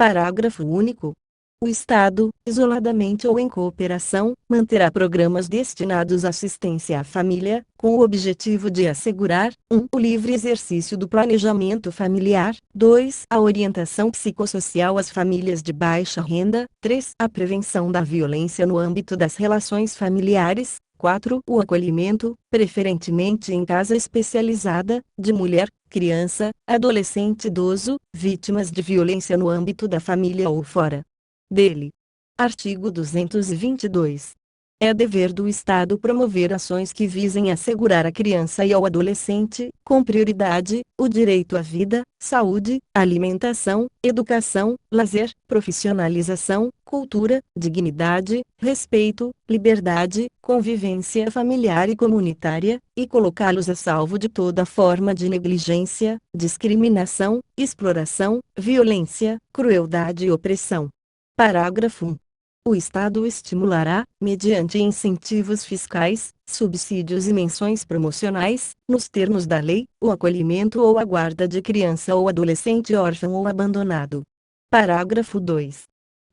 Parágrafo único. O Estado, isoladamente ou em cooperação, manterá programas destinados à assistência à família, com o objetivo de assegurar: 1. O livre exercício do planejamento familiar. 2. A orientação psicossocial às famílias de baixa renda. 3. A prevenção da violência no âmbito das relações familiares. 4. O acolhimento, preferentemente em casa especializada, de mulher, criança, adolescente e idoso, vítimas de violência no âmbito da família ou fora dele. Artigo 222. É dever do Estado promover ações que visem assegurar à criança e ao adolescente, com prioridade, o direito à vida, saúde, alimentação, educação, lazer, profissionalização, cultura, dignidade, respeito, liberdade, convivência familiar e comunitária, e colocá-los a salvo de toda forma de negligência, discriminação, exploração, violência, crueldade e opressão. Parágrafo 1. O Estado estimulará, mediante incentivos fiscais, subsídios e menções promocionais, nos termos da lei, o acolhimento ou a guarda de criança ou adolescente órfão ou abandonado. Parágrafo 2.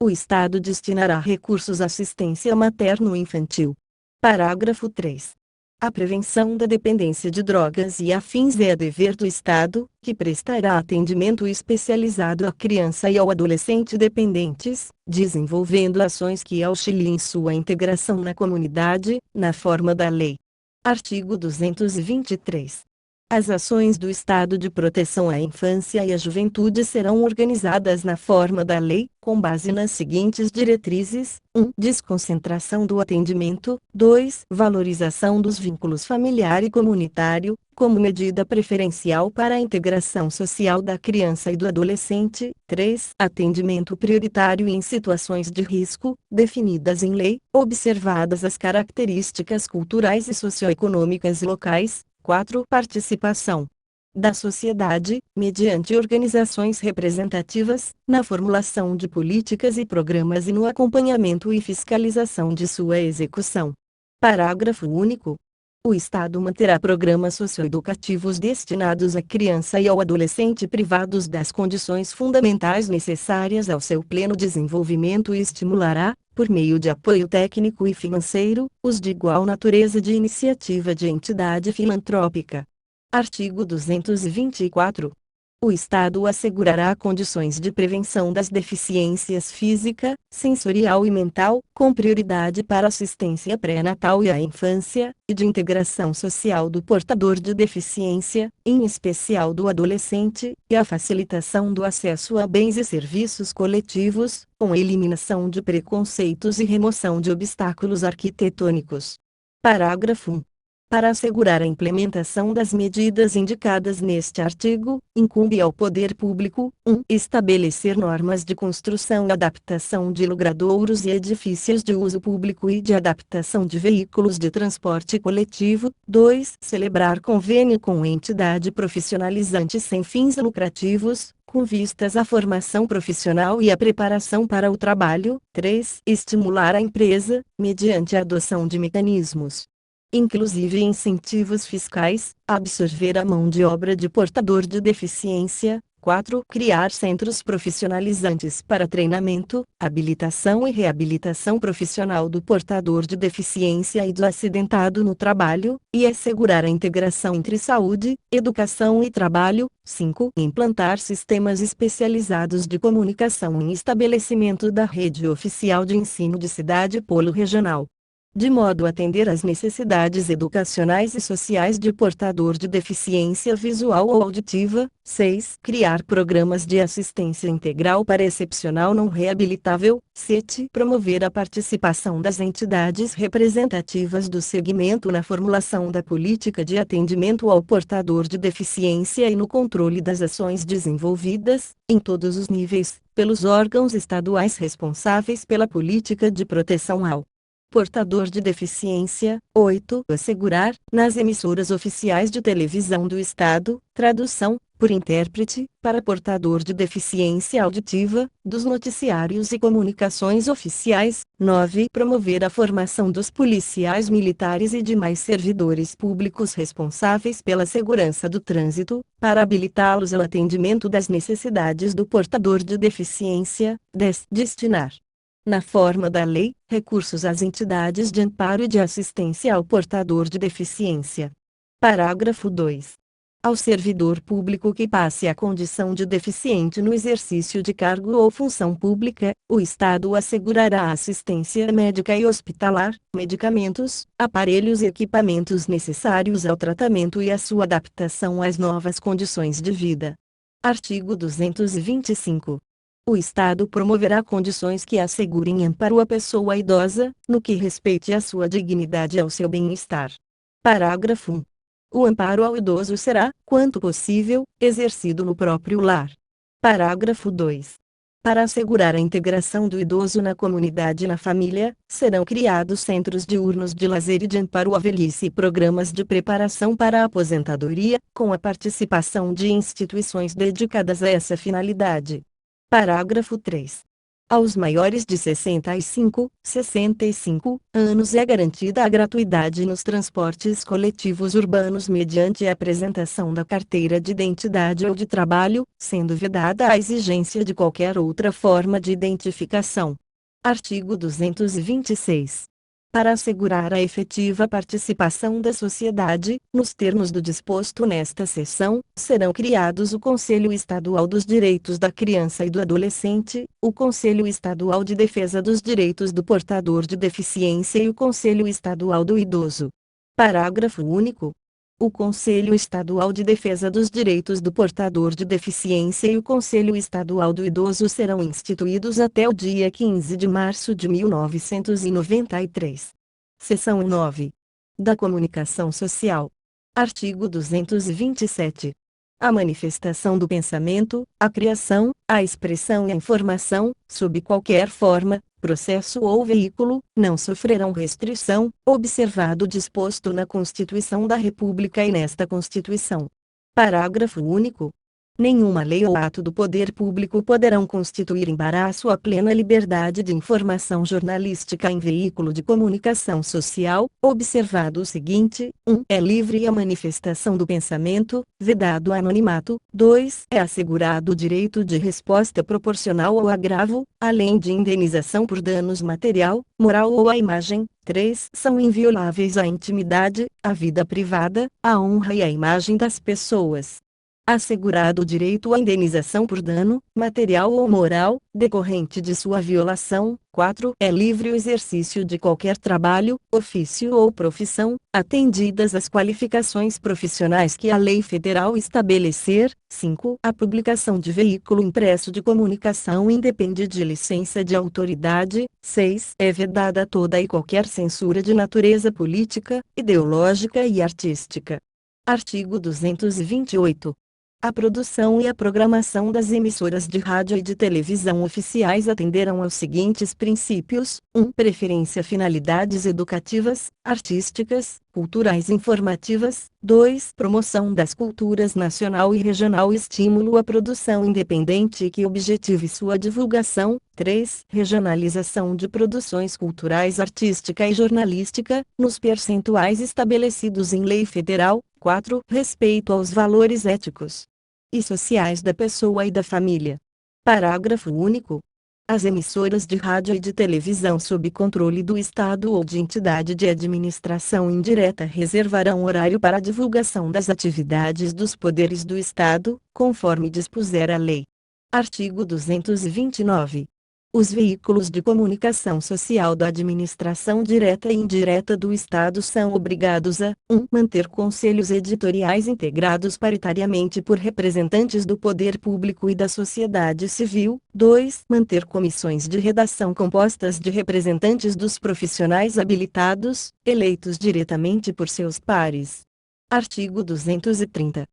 O Estado destinará recursos à assistência materno-infantil. Parágrafo 3. A prevenção da dependência de drogas e afins é dever do Estado, que prestará atendimento especializado à criança e ao adolescente dependentes, desenvolvendo ações que auxiliem sua integração na comunidade, na forma da lei. Artigo 223. As ações do Estado de proteção à infância e à juventude serão organizadas na forma da lei, com base nas seguintes diretrizes: 1. Desconcentração do atendimento. 2. Valorização dos vínculos familiar e comunitário, como medida preferencial para a integração social da criança e do adolescente. 3. Atendimento prioritário em situações de risco, definidas em lei, observadas as características culturais e socioeconômicas locais. 4. Participação da sociedade, mediante organizações representativas, na formulação de políticas e programas e no acompanhamento e fiscalização de sua execução. Parágrafo único. O Estado manterá programas socioeducativos destinados à criança e ao adolescente privados das condições fundamentais necessárias ao seu pleno desenvolvimento e estimulará, por meio de apoio técnico e financeiro, os de igual natureza de iniciativa de entidade filantrópica. Artigo 224. O Estado assegurará condições de prevenção das deficiências física, sensorial e mental, com prioridade para assistência pré-natal e à infância, e de integração social do portador de deficiência, em especial do adolescente, e a facilitação do acesso a bens e serviços coletivos, com eliminação de preconceitos e remoção de obstáculos arquitetônicos. Parágrafo 1. Para assegurar a implementação das medidas indicadas neste artigo, incumbe ao poder público: 1. Estabelecer normas de construção e adaptação de logradouros e edifícios de uso público e de adaptação de veículos de transporte coletivo. 2. Celebrar convênio com entidade profissionalizante sem fins lucrativos, com vistas à formação profissional e à preparação para o trabalho. 3. Estimular a empresa, mediante a adoção de mecanismos, inclusive incentivos fiscais, a absorver a mão de obra de portador de deficiência. 4. Criar centros profissionalizantes para treinamento, habilitação e reabilitação profissional do portador de deficiência e do acidentado no trabalho, e assegurar a integração entre saúde, educação e trabalho. 5. Implantar sistemas especializados de comunicação em estabelecimento da rede oficial de ensino de cidade polo regional, de modo a atender às necessidades educacionais e sociais de portador de deficiência visual ou auditiva. 6. Criar programas de assistência integral para excepcional não reabilitável. 7. Promover a participação das entidades representativas do segmento na formulação da política de atendimento ao portador de deficiência e no controle das ações desenvolvidas, em todos os níveis, pelos órgãos estaduais responsáveis pela política de proteção ao portador de deficiência. 8. Assegurar, nas emissoras oficiais de televisão do Estado, tradução, por intérprete, para portador de deficiência auditiva, dos noticiários e comunicações oficiais. 9. Promover a formação dos policiais militares e demais servidores públicos responsáveis pela segurança do trânsito, para habilitá-los ao atendimento das necessidades do portador de deficiência. 10. Destinar, na forma da lei, recursos às entidades de amparo e de assistência ao portador de deficiência. Parágrafo 2. Ao servidor público que passe a condição de deficiente no exercício de cargo ou função pública, o Estado assegurará assistência médica e hospitalar, medicamentos, aparelhos e equipamentos necessários ao tratamento e à sua adaptação às novas condições de vida. Artigo 225. O Estado promoverá condições que assegurem amparo à pessoa idosa, no que respeite à sua dignidade e ao seu bem-estar. Parágrafo 1. O amparo ao idoso será, quanto possível, exercido no próprio lar. Parágrafo 2. Para assegurar a integração do idoso na comunidade e na família, serão criados centros diurnos de lazer e de amparo à velhice e programas de preparação para a aposentadoria, com a participação de instituições dedicadas a essa finalidade. Parágrafo 3. Aos maiores de 65 anos é garantida a gratuidade nos transportes coletivos urbanos mediante a apresentação da carteira de identidade ou de trabalho, sendo vedada a exigência de qualquer outra forma de identificação. Artigo 226. Para assegurar a efetiva participação da sociedade, nos termos do disposto nesta seção, serão criados o Conselho Estadual dos Direitos da Criança e do Adolescente, o Conselho Estadual de Defesa dos Direitos do Portador de Deficiência e o Conselho Estadual do Idoso. Parágrafo único. O Conselho Estadual de Defesa dos Direitos do Portador de Deficiência e o Conselho Estadual do Idoso serão instituídos até o dia 15 de março de 1993. Seção 9. Da Comunicação Social. Artigo 227. A manifestação do pensamento, a criação, a expressão e a informação, sob qualquer forma, processo ou veículo, não sofrerão restrição, observado o disposto na Constituição da República e nesta Constituição. Parágrafo único. Nenhuma lei ou ato do poder público poderão constituir embaraço à plena liberdade de informação jornalística em veículo de comunicação social, observado o seguinte: 1. É livre a manifestação do pensamento, vedado o anonimato. 2. É assegurado o direito de resposta proporcional ao agravo, além de indenização por danos material, moral ou à imagem. 3. São invioláveis a intimidade, a vida privada, a honra e a imagem das pessoas. assegurado o direito à indenização por dano, material ou moral, decorrente de sua violação. 4. É livre o exercício de qualquer trabalho, ofício ou profissão, atendidas as qualificações profissionais que a lei federal estabelecer. 5. A publicação de veículo impresso de comunicação independe de licença de autoridade. 6. É vedada toda e qualquer censura de natureza política, ideológica e artística. Artigo 228. A produção e a programação das emissoras de rádio e de televisão oficiais atenderão aos seguintes princípios: 1. Preferência finalidades educativas, artísticas, culturais e informativas. 2. Promoção das culturas nacional e regional e estímulo à produção independente que objetive sua divulgação. 3. Regionalização de produções culturais, artística e jornalística, nos percentuais estabelecidos em lei federal. 4. Respeito aos valores éticos e sociais da pessoa e da família. Parágrafo único. As emissoras de rádio e de televisão sob controle do Estado ou de entidade de administração indireta reservarão horário para a divulgação das atividades dos poderes do Estado, conforme dispuser a lei. Artigo 229. Os veículos de comunicação social da administração direta e indireta do Estado são obrigados a: 1. Manter conselhos editoriais integrados paritariamente por representantes do poder público e da sociedade civil. 2. Manter comissões de redação compostas de representantes dos profissionais habilitados, eleitos diretamente por seus pares. Artigo 230.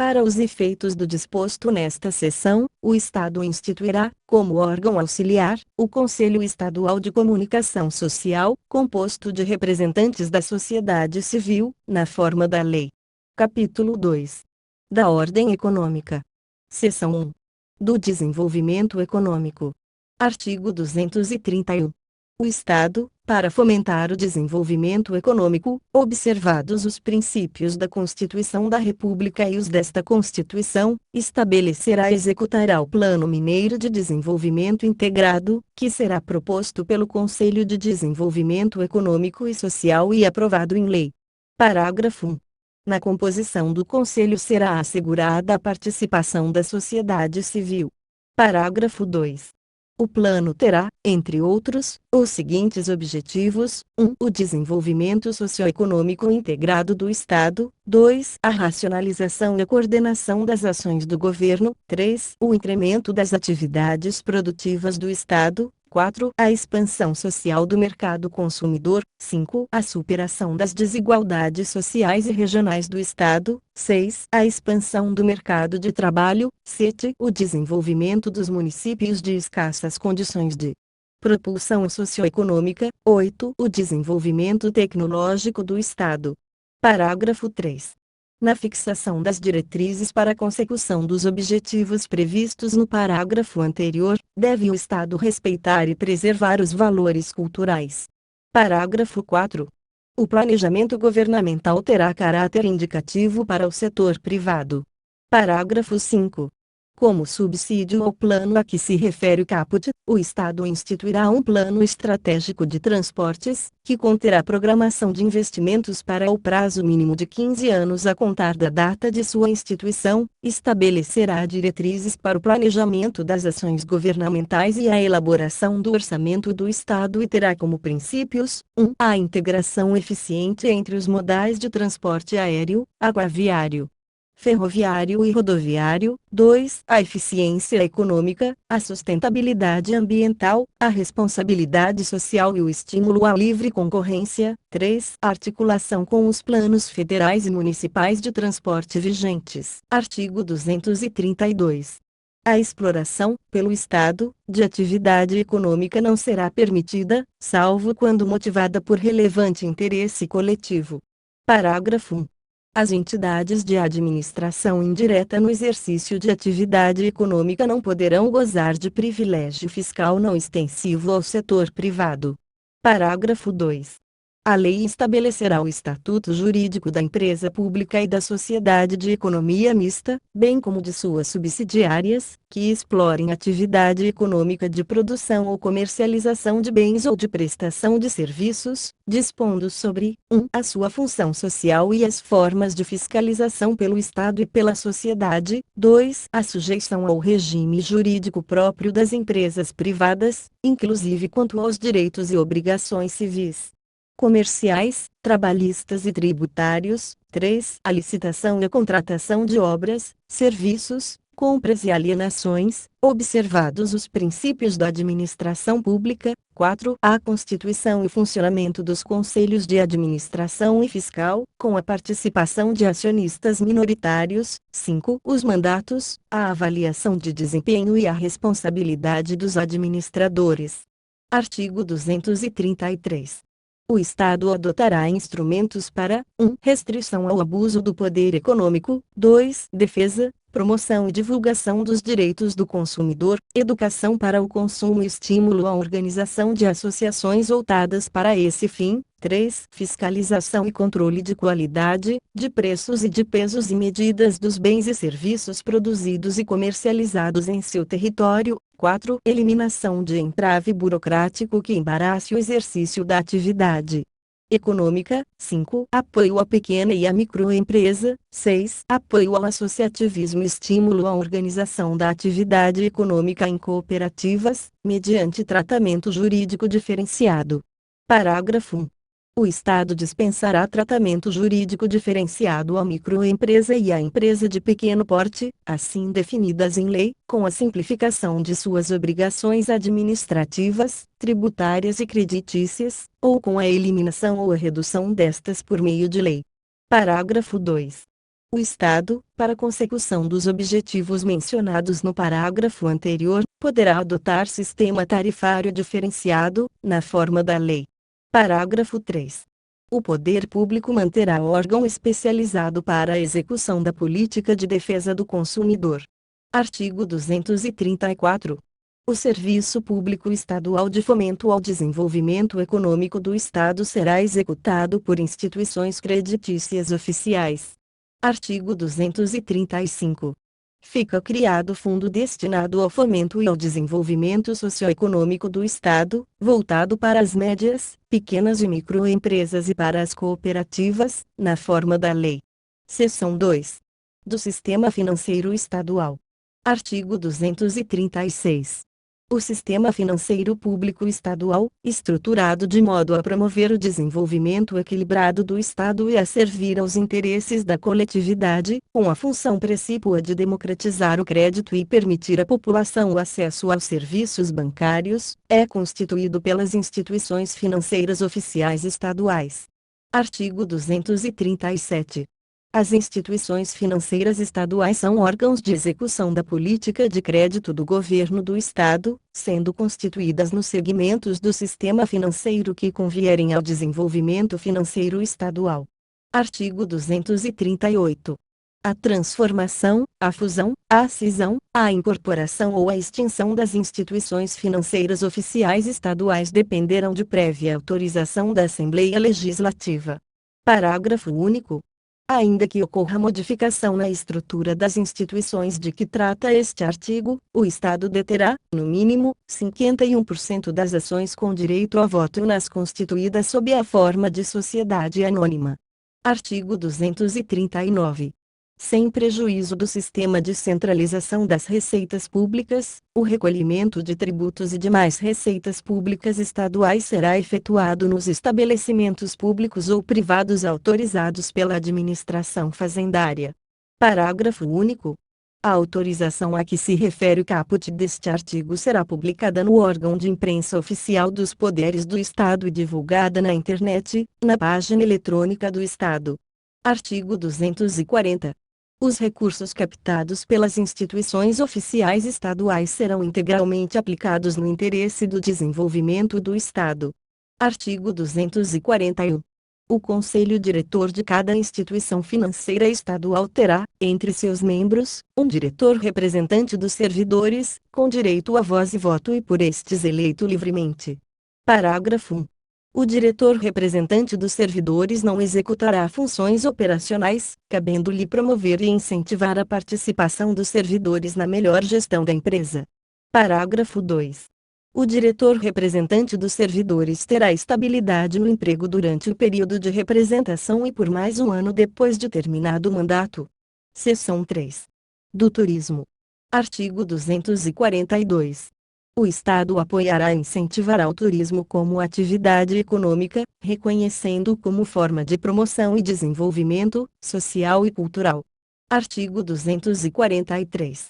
Para os efeitos do disposto nesta seção, o Estado instituirá, como órgão auxiliar, o Conselho Estadual de Comunicação Social, composto de representantes da sociedade civil, na forma da lei. Capítulo 2. Da Ordem Econômica. Seção 1. Do Desenvolvimento Econômico. Artigo 231. O Estado, para fomentar o desenvolvimento econômico, observados os princípios da Constituição da República e os desta Constituição, estabelecerá e executará o Plano Mineiro de Desenvolvimento Integrado, que será proposto pelo Conselho de Desenvolvimento Econômico e Social e aprovado em lei. Parágrafo 1. Na composição do Conselho será assegurada a participação da sociedade civil. Parágrafo 2. O plano terá, entre outros, os seguintes objetivos: 1. O desenvolvimento socioeconômico integrado do Estado. 2. A racionalização e a coordenação das ações do governo. 3. O incremento das atividades produtivas do Estado. 4. A expansão social do mercado consumidor. 5. A superação das desigualdades sociais e regionais do Estado. 6. A expansão do mercado de trabalho. 7. O desenvolvimento dos municípios de escassas condições de propulsão socioeconômica. 8. O desenvolvimento tecnológico do Estado. Parágrafo 3. Na fixação das diretrizes para a consecução dos objetivos previstos no parágrafo anterior, deve o Estado respeitar e preservar os valores culturais. Parágrafo 4. O planejamento governamental terá caráter indicativo para o setor privado. Parágrafo 5. Como subsídio ao plano a que se refere o caput, o Estado instituirá um plano estratégico de transportes, que conterá programação de investimentos para o prazo mínimo de 15 anos a contar da data de sua instituição, estabelecerá diretrizes para o planejamento das ações governamentais e a elaboração do orçamento do Estado e terá como princípios: 1. A integração eficiente entre os modais de transporte aéreo, aquaviário, ferroviário e rodoviário. 2. A eficiência econômica, a sustentabilidade ambiental, a responsabilidade social e o estímulo à livre concorrência. 3. A articulação com os planos federais e municipais de transporte vigentes. Artigo 232. A exploração, pelo Estado, de atividade econômica não será permitida, salvo quando motivada por relevante interesse coletivo. Parágrafo 1. As entidades de administração indireta no exercício de atividade econômica não poderão gozar de privilégio fiscal não extensivo ao setor privado. Parágrafo 2. A lei estabelecerá o estatuto jurídico da empresa pública e da sociedade de economia mista, bem como de suas subsidiárias, que explorem atividade econômica de produção ou comercialização de bens ou de prestação de serviços, dispondo sobre 1. A sua função social e as formas de fiscalização pelo Estado e pela sociedade, 2. A sujeição ao regime jurídico próprio das empresas privadas, inclusive quanto aos direitos e obrigações civis, comerciais, trabalhistas e tributários. 3. A licitação e a contratação de obras, serviços, compras e alienações, observados os princípios da administração pública. 4. A constituição e funcionamento dos conselhos de administração e fiscal, com a participação de acionistas minoritários. 5. Os mandatos, a avaliação de desempenho e a responsabilidade dos administradores. Artigo 233. O Estado adotará instrumentos para 1. Restrição ao abuso do poder econômico, 2. Defesa, promoção e divulgação dos direitos do consumidor, educação para o consumo e estímulo à organização de associações voltadas para esse fim, 3. Fiscalização e controle de qualidade, de preços e de pesos e medidas dos bens e serviços produzidos e comercializados em seu território. 4. Eliminação de entrave burocrático que embarace o exercício da atividade econômica. 5. Apoio à pequena e à microempresa. 6. Apoio ao associativismo e estímulo à organização da atividade econômica em cooperativas, mediante tratamento jurídico diferenciado. Parágrafo 1. O Estado dispensará tratamento jurídico diferenciado à microempresa e à empresa de pequeno porte, assim definidas em lei, com a simplificação de suas obrigações administrativas, tributárias e creditícias, ou com a eliminação ou a redução destas por meio de lei. Parágrafo 2. O Estado, para consecução dos objetivos mencionados no parágrafo anterior, poderá adotar sistema tarifário diferenciado, na forma da lei. Parágrafo 3. O poder público manterá órgão especializado para a execução da política de defesa do consumidor. Artigo 234. O Serviço Público Estadual de Fomento ao Desenvolvimento Econômico do Estado será executado por instituições creditícias oficiais. Artigo 235. Fica criado fundo destinado ao fomento e ao desenvolvimento socioeconômico do Estado, voltado para as médias, pequenas e microempresas e para as cooperativas, na forma da lei. Seção 2. Do Sistema Financeiro Estadual. Artigo 236. O Sistema Financeiro Público Estadual, estruturado de modo a promover o desenvolvimento equilibrado do Estado e a servir aos interesses da coletividade, com a função precípua de democratizar o crédito e permitir à população o acesso aos serviços bancários, é constituído pelas instituições financeiras oficiais estaduais. Artigo 237. As instituições financeiras estaduais são órgãos de execução da política de crédito do governo do Estado, sendo constituídas nos segmentos do sistema financeiro que convierem ao desenvolvimento financeiro estadual. Artigo 238. A transformação, a fusão, a cisão, a incorporação ou a extinção das instituições financeiras oficiais estaduais dependerão de prévia autorização da Assembleia Legislativa. Parágrafo único. Ainda que ocorra modificação na estrutura das instituições de que trata este artigo, o Estado deterá, no mínimo, 51% das ações com direito a voto nas constituídas sob a forma de sociedade anônima. Artigo 239. Sem prejuízo do sistema de centralização das receitas públicas, o recolhimento de tributos e demais receitas públicas estaduais será efetuado nos estabelecimentos públicos ou privados autorizados pela administração fazendária. Parágrafo único. A autorização a que se refere o caput deste artigo será publicada no órgão de imprensa oficial dos poderes do Estado e divulgada na internet, na página eletrônica do Estado. Artigo 240. Os recursos captados pelas instituições oficiais estaduais serão integralmente aplicados no interesse do desenvolvimento do Estado. Artigo 241. O Conselho Diretor de cada instituição financeira estadual terá, entre seus membros, um diretor representante dos servidores, com direito a voz e voto e por estes eleito livremente. Parágrafo 1. O diretor representante dos servidores não executará funções operacionais, cabendo-lhe promover e incentivar a participação dos servidores na melhor gestão da empresa. Parágrafo 2. O diretor representante dos servidores terá estabilidade no emprego durante o período de representação e por mais um ano depois de terminado o mandato. Seção 3. Do Turismo. Artigo 242. O Estado apoiará e incentivará o turismo como atividade econômica, reconhecendo-o como forma de promoção e desenvolvimento social e cultural. Artigo 243.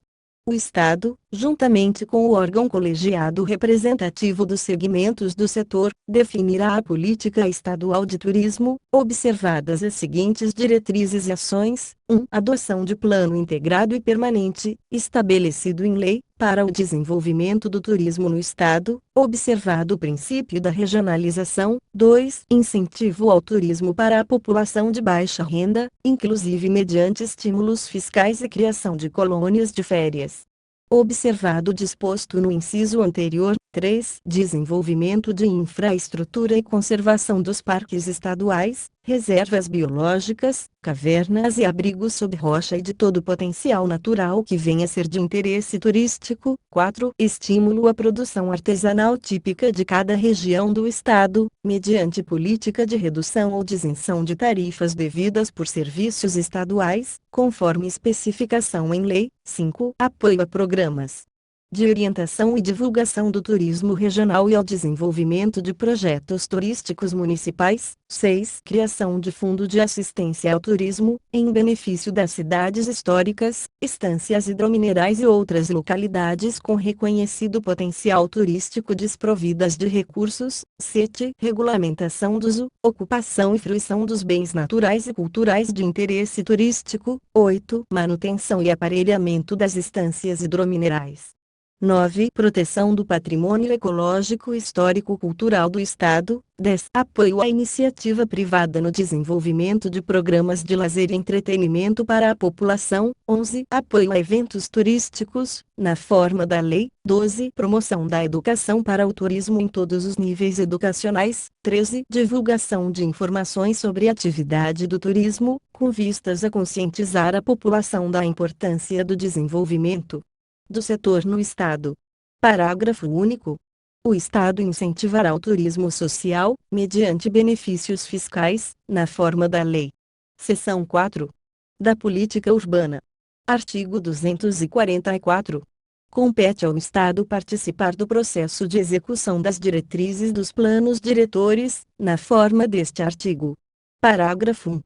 O Estado, juntamente com o órgão colegiado representativo dos segmentos do setor, definirá a política estadual de turismo, observadas as seguintes diretrizes e ações: 1. Adoção de plano integrado e permanente, estabelecido em lei, para o desenvolvimento do turismo no Estado, observado o princípio da regionalização. 2. Incentivo ao turismo para a população de baixa renda, inclusive mediante estímulos fiscais e criação de colônias de férias. Observado o disposto no inciso anterior. 3. Desenvolvimento de infraestrutura e conservação dos parques estaduais, reservas biológicas, cavernas e abrigos sob rocha e de todo o potencial natural que venha a ser de interesse turístico. 4. Estímulo à produção artesanal típica de cada região do Estado, mediante política de redução ou de isenção de tarifas devidas por serviços estaduais, conforme especificação em lei. 5. Apoio a programas de orientação e divulgação do turismo regional e ao desenvolvimento de projetos turísticos municipais. 6. Criação de fundo de assistência ao turismo, em benefício das cidades históricas, estâncias hidrominerais e outras localidades com reconhecido potencial turístico desprovidas de recursos. 7. Regulamentação do uso, ocupação e fruição dos bens naturais e culturais de interesse turístico. 8. Manutenção e aparelhamento das estâncias hidrominerais. 9. Proteção do patrimônio ecológico e histórico-cultural do Estado. 10. Apoio à iniciativa privada no desenvolvimento de programas de lazer e entretenimento para a população. 11. Apoio a eventos turísticos, na forma da lei. 12. Promoção da educação para o turismo em todos os níveis educacionais. 13. Divulgação de informações sobre a atividade do turismo, com vistas a conscientizar a população da importância do desenvolvimento do setor no Estado. Parágrafo único. O Estado incentivará o turismo social, mediante benefícios fiscais, na forma da lei. Seção 4. Da Política Urbana. Artigo 244. Compete ao Estado participar do processo de execução das diretrizes dos planos diretores, na forma deste artigo. Parágrafo 1.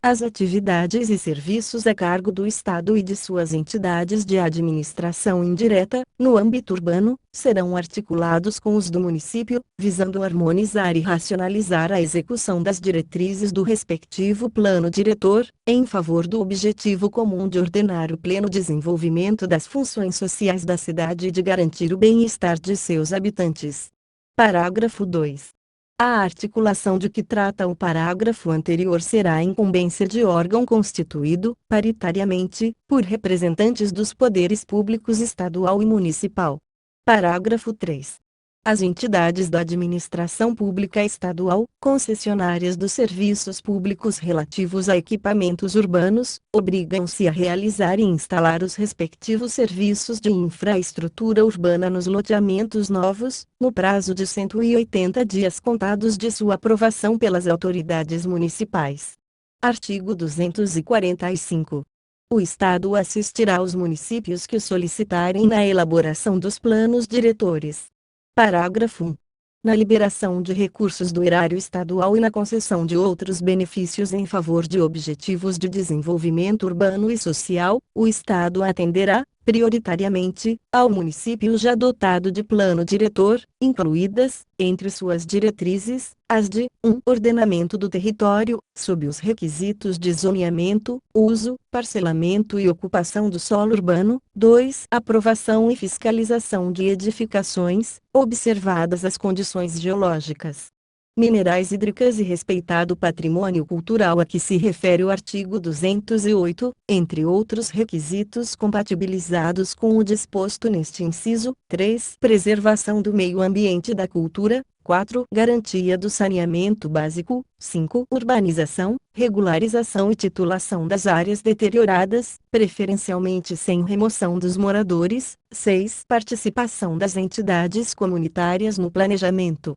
As atividades e serviços a cargo do Estado e de suas entidades de administração indireta, no âmbito urbano, serão articulados com os do município, visando harmonizar e racionalizar a execução das diretrizes do respectivo plano diretor, em favor do objetivo comum de ordenar o pleno desenvolvimento das funções sociais da cidade e de garantir o bem-estar de seus habitantes. Parágrafo 2. A articulação de que trata o parágrafo anterior será a incumbência de órgão constituído, paritariamente, por representantes dos poderes públicos estadual e municipal. Parágrafo 3. As entidades da administração pública estadual, concessionárias dos serviços públicos relativos a equipamentos urbanos, obrigam-se a realizar e instalar os respectivos serviços de infraestrutura urbana nos loteamentos novos, no prazo de 180 dias contados de sua aprovação pelas autoridades municipais. Artigo 245. O Estado assistirá os municípios que o solicitarem na elaboração dos planos diretores. Parágrafo 1. Na liberação de recursos do erário estadual e na concessão de outros benefícios em favor de objetivos de desenvolvimento urbano e social, o Estado atenderá, prioritariamente, ao município já dotado de plano diretor, incluídas, entre suas diretrizes, as de 1. Ordenamento do território, sob os requisitos de zoneamento, uso, parcelamento e ocupação do solo urbano. 2. Aprovação e fiscalização de edificações, observadas as condições geológicas, minerais hídricas e respeitado o patrimônio cultural a que se refere o artigo 208, entre outros requisitos compatibilizados com o disposto neste inciso. 3. Preservação do meio ambiente e da cultura. 4. Garantia do saneamento básico. 5. Urbanização, regularização e titulação das áreas deterioradas, preferencialmente sem remoção dos moradores. 6. Participação das entidades comunitárias no planejamento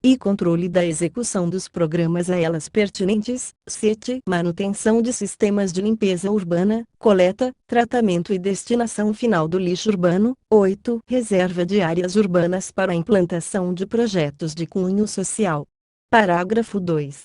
e controle da execução dos programas a elas pertinentes. 7. Manutenção de sistemas de limpeza urbana, coleta, tratamento e destinação final do lixo urbano. 8. Reserva de áreas urbanas para a implantação de projetos de cunho social. Parágrafo 2.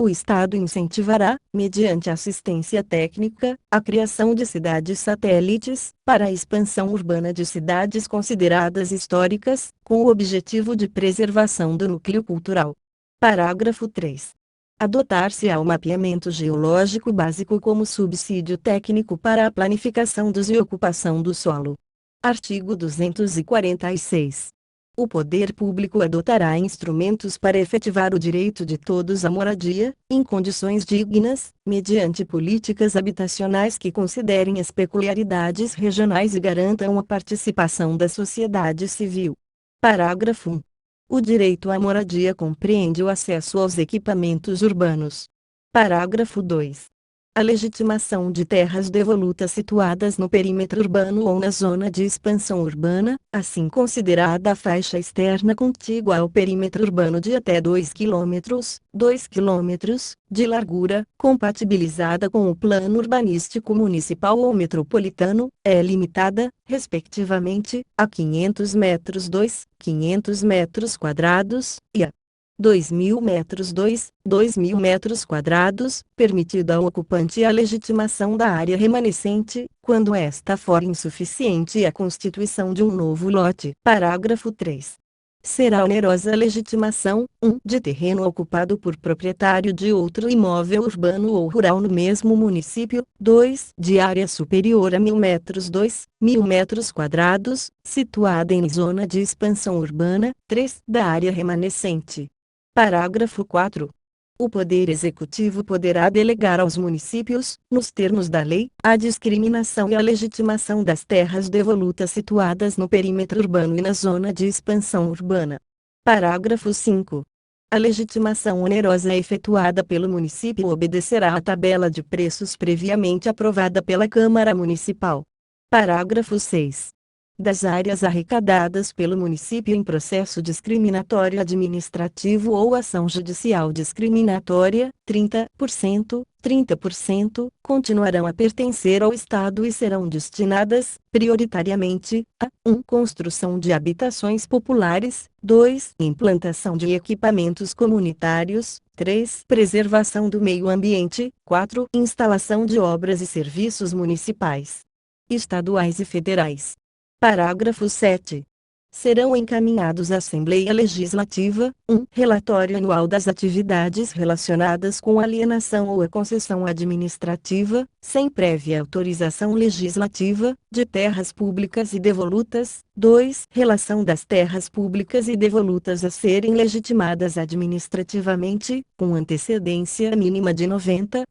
O Estado incentivará, mediante assistência técnica, a criação de cidades satélites, para a expansão urbana de cidades consideradas históricas, com o objetivo de preservação do núcleo cultural. Parágrafo 3. Adotar-se-á o mapeamento geológico básico como subsídio técnico para a planificação dos e ocupação do solo. Artigo 246. O poder público adotará instrumentos para efetivar o direito de todos à moradia, em condições dignas, mediante políticas habitacionais que considerem as peculiaridades regionais e garantam a participação da sociedade civil. Parágrafo 1. O direito à moradia compreende o acesso aos equipamentos urbanos. Parágrafo 2. A legitimação de terras devolutas situadas no perímetro urbano ou na zona de expansão urbana, assim considerada a faixa externa contígua ao perímetro urbano de até 2 km, 2 km, de largura, compatibilizada com o plano urbanístico municipal ou metropolitano, é limitada, respectivamente, a 500 metros 500 metros quadrados, e a 2.000 metros 2.000 metros quadrados, permitida ao ocupante a legitimação da área remanescente, quando esta for insuficiente a constituição de um novo lote. Parágrafo 3. Será onerosa a legitimação, 1. De terreno ocupado por proprietário de outro imóvel urbano ou rural no mesmo município, 2. De área superior a 1.000 metros 2.000 metros quadrados, situada em zona de expansão urbana, 3. Da área remanescente. Parágrafo 4. O Poder Executivo poderá delegar aos municípios, nos termos da lei, a discriminação e a legitimação das terras devolutas situadas no perímetro urbano e na zona de expansão urbana. Parágrafo 5. A legitimação onerosa efetuada pelo município obedecerá à tabela de preços previamente aprovada pela Câmara Municipal. Parágrafo 6. Das áreas arrecadadas pelo município em processo discriminatório administrativo ou ação judicial discriminatória, 30% continuarão a pertencer ao Estado e serão destinadas, prioritariamente, a 1. Construção de habitações populares, 2. Implantação de equipamentos comunitários, 3. Preservação do meio ambiente, 4. Instalação de obras e serviços municipais, estaduais e federais. Parágrafo 7. Serão encaminhados à Assembleia Legislativa, 1. Relatório anual das atividades relacionadas com alienação ou a concessão administrativa, sem prévia autorização legislativa, de terras públicas e devolutas. 2. Relação das terras públicas e devolutas a serem legitimadas administrativamente, com antecedência mínima de 90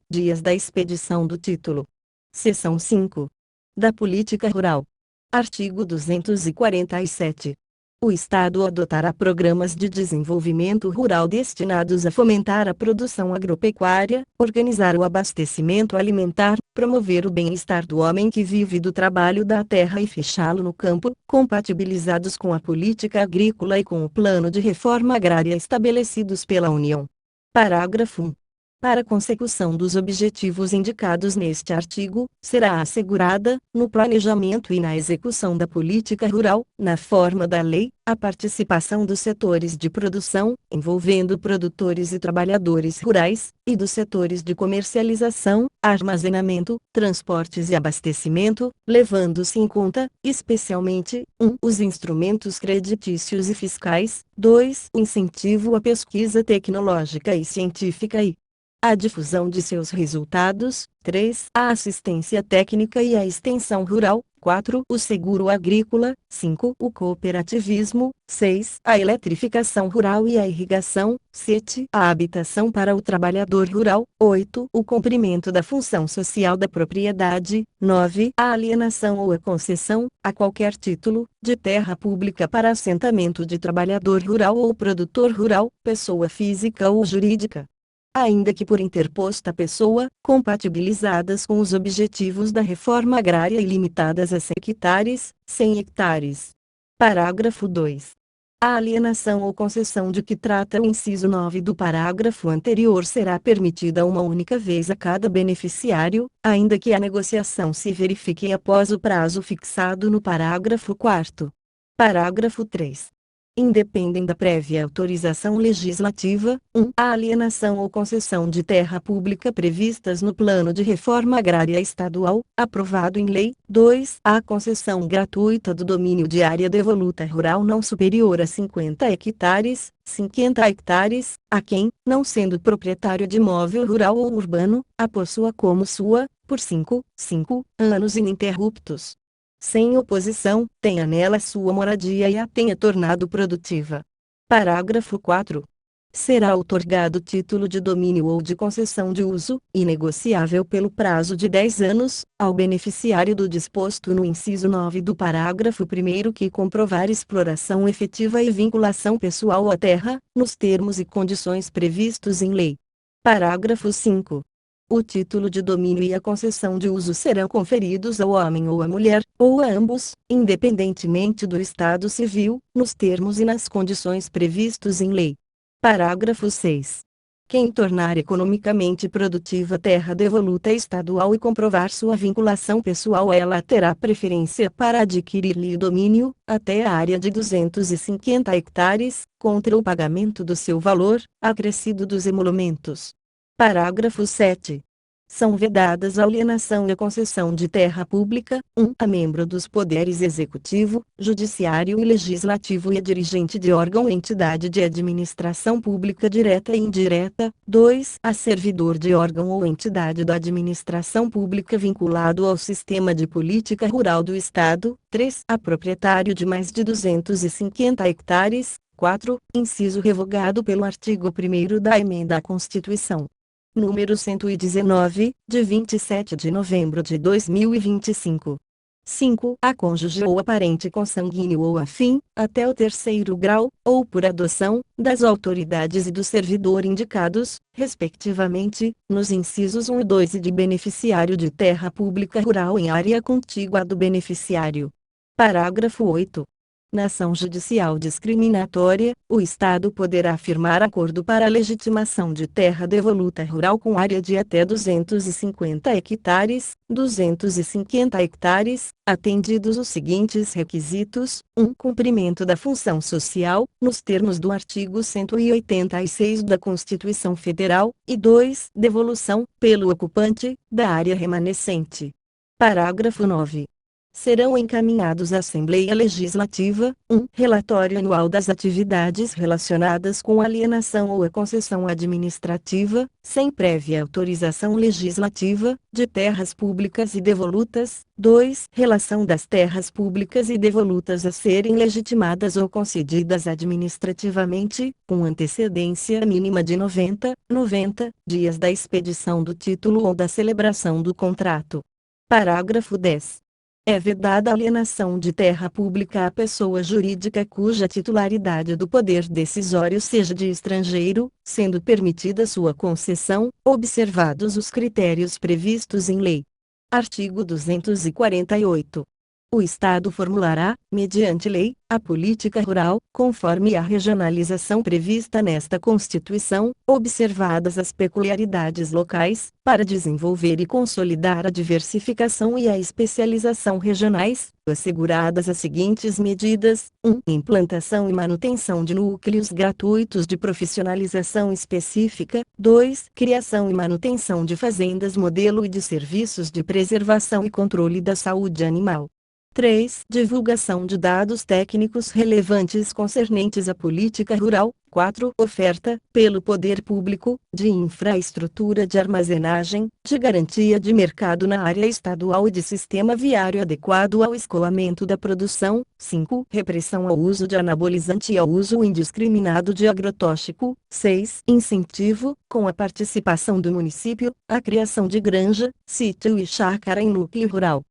dias da expedição do título. Seção 5. Da Política Rural. Artigo 247. O Estado adotará programas de desenvolvimento rural destinados a fomentar a produção agropecuária, organizar o abastecimento alimentar, promover o bem-estar do homem que vive do trabalho da terra e fechá-lo no campo, compatibilizados com a política agrícola e com o plano de reforma agrária estabelecidos pela União. Parágrafo 1. Para a consecução dos objetivos indicados neste artigo, será assegurada, no planejamento e na execução da política rural, na forma da lei, a participação dos setores de produção, envolvendo produtores e trabalhadores rurais, e dos setores de comercialização, armazenamento, transportes e abastecimento, levando-se em conta, especialmente, 1. Os instrumentos creditícios e fiscais, 2. O incentivo à pesquisa tecnológica e científica e a difusão de seus resultados, 3. A assistência técnica e a extensão rural, 4. O seguro agrícola. 5. O cooperativismo. 6. A eletrificação rural e a irrigação. 7. A habitação para o trabalhador rural. 8. O cumprimento da função social da propriedade. 9. A alienação ou a concessão, a qualquer título, de terra pública para assentamento de trabalhador rural ou produtor rural, pessoa física ou jurídica, ainda que por interposta pessoa, compatibilizadas com os objetivos da reforma agrária e limitadas a 100 hectares, 100 hectares. Parágrafo 2. A alienação ou concessão de que trata o inciso 9 do parágrafo anterior será permitida uma única vez a cada beneficiário, ainda que a negociação se verifique após o prazo fixado no parágrafo 4º. Parágrafo 3. Independem da prévia autorização legislativa, 1. A alienação ou concessão de terra pública previstas no Plano de Reforma Agrária Estadual, aprovado em lei. 2. A concessão gratuita do domínio de área devoluta rural não superior a 50 hectares, 50 hectares, a quem, não sendo proprietário de imóvel rural ou urbano, a possua como sua, por 5 anos ininterruptos, sem oposição, tenha nela sua moradia e a tenha tornado produtiva. Parágrafo 4. Será outorgado título de domínio ou de concessão de uso, inegociável pelo prazo de 10 anos, ao beneficiário do disposto no inciso 9 do parágrafo 1º que comprovar exploração efetiva e vinculação pessoal à terra, nos termos e condições previstos em lei. Parágrafo 5. O título de domínio e a concessão de uso serão conferidos ao homem ou à mulher, ou a ambos, independentemente do estado civil, nos termos e nas condições previstos em lei. Parágrafo 6. Quem tornar economicamente produtiva terra devoluta estadual e comprovar sua vinculação pessoal a ela terá preferência para adquirir-lhe domínio, até a área de 250 hectares, contra o pagamento do seu valor, acrescido dos emolumentos. Parágrafo 7. São vedadas a alienação e a concessão de terra pública, 1. A membro dos poderes executivo, judiciário e legislativo e a dirigente de órgão ou entidade de administração pública direta e indireta. 2. A servidor de órgão ou entidade da administração pública vinculado ao sistema de política rural do Estado. 3. A proprietário de mais de 250 hectares. 4. Inciso revogado pelo artigo 1º da Emenda à Constituição número 119, de 27 de novembro de 2025. 5. A cônjuge ou a parente consanguíneo ou afim, até o 3º grau, ou por adoção, das autoridades e do servidor indicados, respectivamente, nos incisos 1 e 2 e de beneficiário de terra pública rural em área contígua à do beneficiário. Parágrafo 8. Na ação judicial discriminatória, o Estado poderá firmar acordo para a legitimação de terra devoluta rural com área de até 250 hectares, 250 hectares, atendidos os seguintes requisitos: 1. Cumprimento da função social, nos termos do artigo 186 da Constituição Federal, e 2. Devolução, pelo ocupante, da área remanescente. Parágrafo 9. Serão encaminhados à Assembleia Legislativa, 1. Relatório anual das atividades relacionadas com alienação ou a concessão administrativa, sem prévia autorização legislativa, de terras públicas e devolutas. 2. Relação das terras públicas e devolutas a serem legitimadas ou concedidas administrativamente, com antecedência mínima de 90 dias da expedição do título ou da celebração do contrato. Parágrafo 10. É vedada a alienação de terra pública à pessoa jurídica cuja titularidade do poder decisório seja de estrangeiro, sendo permitida sua concessão, observados os critérios previstos em lei. Artigo 248. O Estado formulará, mediante lei, a política rural, conforme a regionalização prevista nesta Constituição, observadas as peculiaridades locais, para desenvolver e consolidar a diversificação e a especialização regionais, asseguradas as seguintes medidas: 1. Implantação e manutenção de núcleos gratuitos de profissionalização específica. 2. Criação e manutenção de fazendas modelo e de serviços de preservação e controle da saúde animal. 3. Divulgação de dados técnicos relevantes concernentes à política rural. 4. Oferta, pelo poder público, de infraestrutura de armazenagem, de garantia de mercado na área estadual e de sistema viário adequado ao escoamento da produção. 5. Repressão ao uso de anabolizante e ao uso indiscriminado de agrotóxico. 6. Incentivo, com a participação do município, à criação de granja, sítio e chácara em núcleo rural.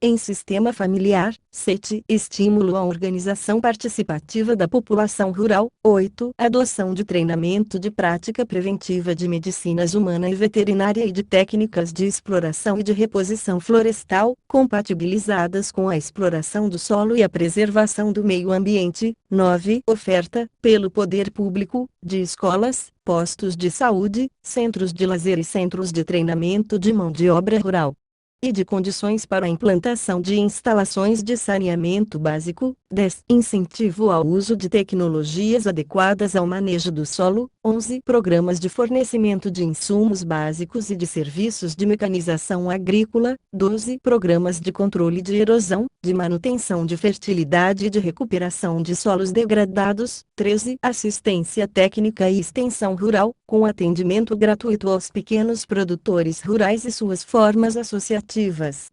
Em sistema familiar. 7. Estímulo à organização participativa da população rural. 8. Adoção de treinamento de prática preventiva de medicinas humana e veterinária e de técnicas de exploração e de reposição florestal, compatibilizadas com a exploração do solo e a preservação do meio ambiente. 9. Oferta, pelo poder público, de escolas, postos de saúde, centros de lazer e centros de treinamento de mão de obra rural e de condições para a implantação de instalações de saneamento básico. 10. Incentivo ao uso de tecnologias adequadas ao manejo do solo. 11. Programas de fornecimento de insumos básicos e de serviços de mecanização agrícola. 12. Programas de controle de erosão, de manutenção de fertilidade e de recuperação de solos degradados. 13. Assistência técnica e extensão rural, com atendimento gratuito aos pequenos produtores rurais e suas formas associativas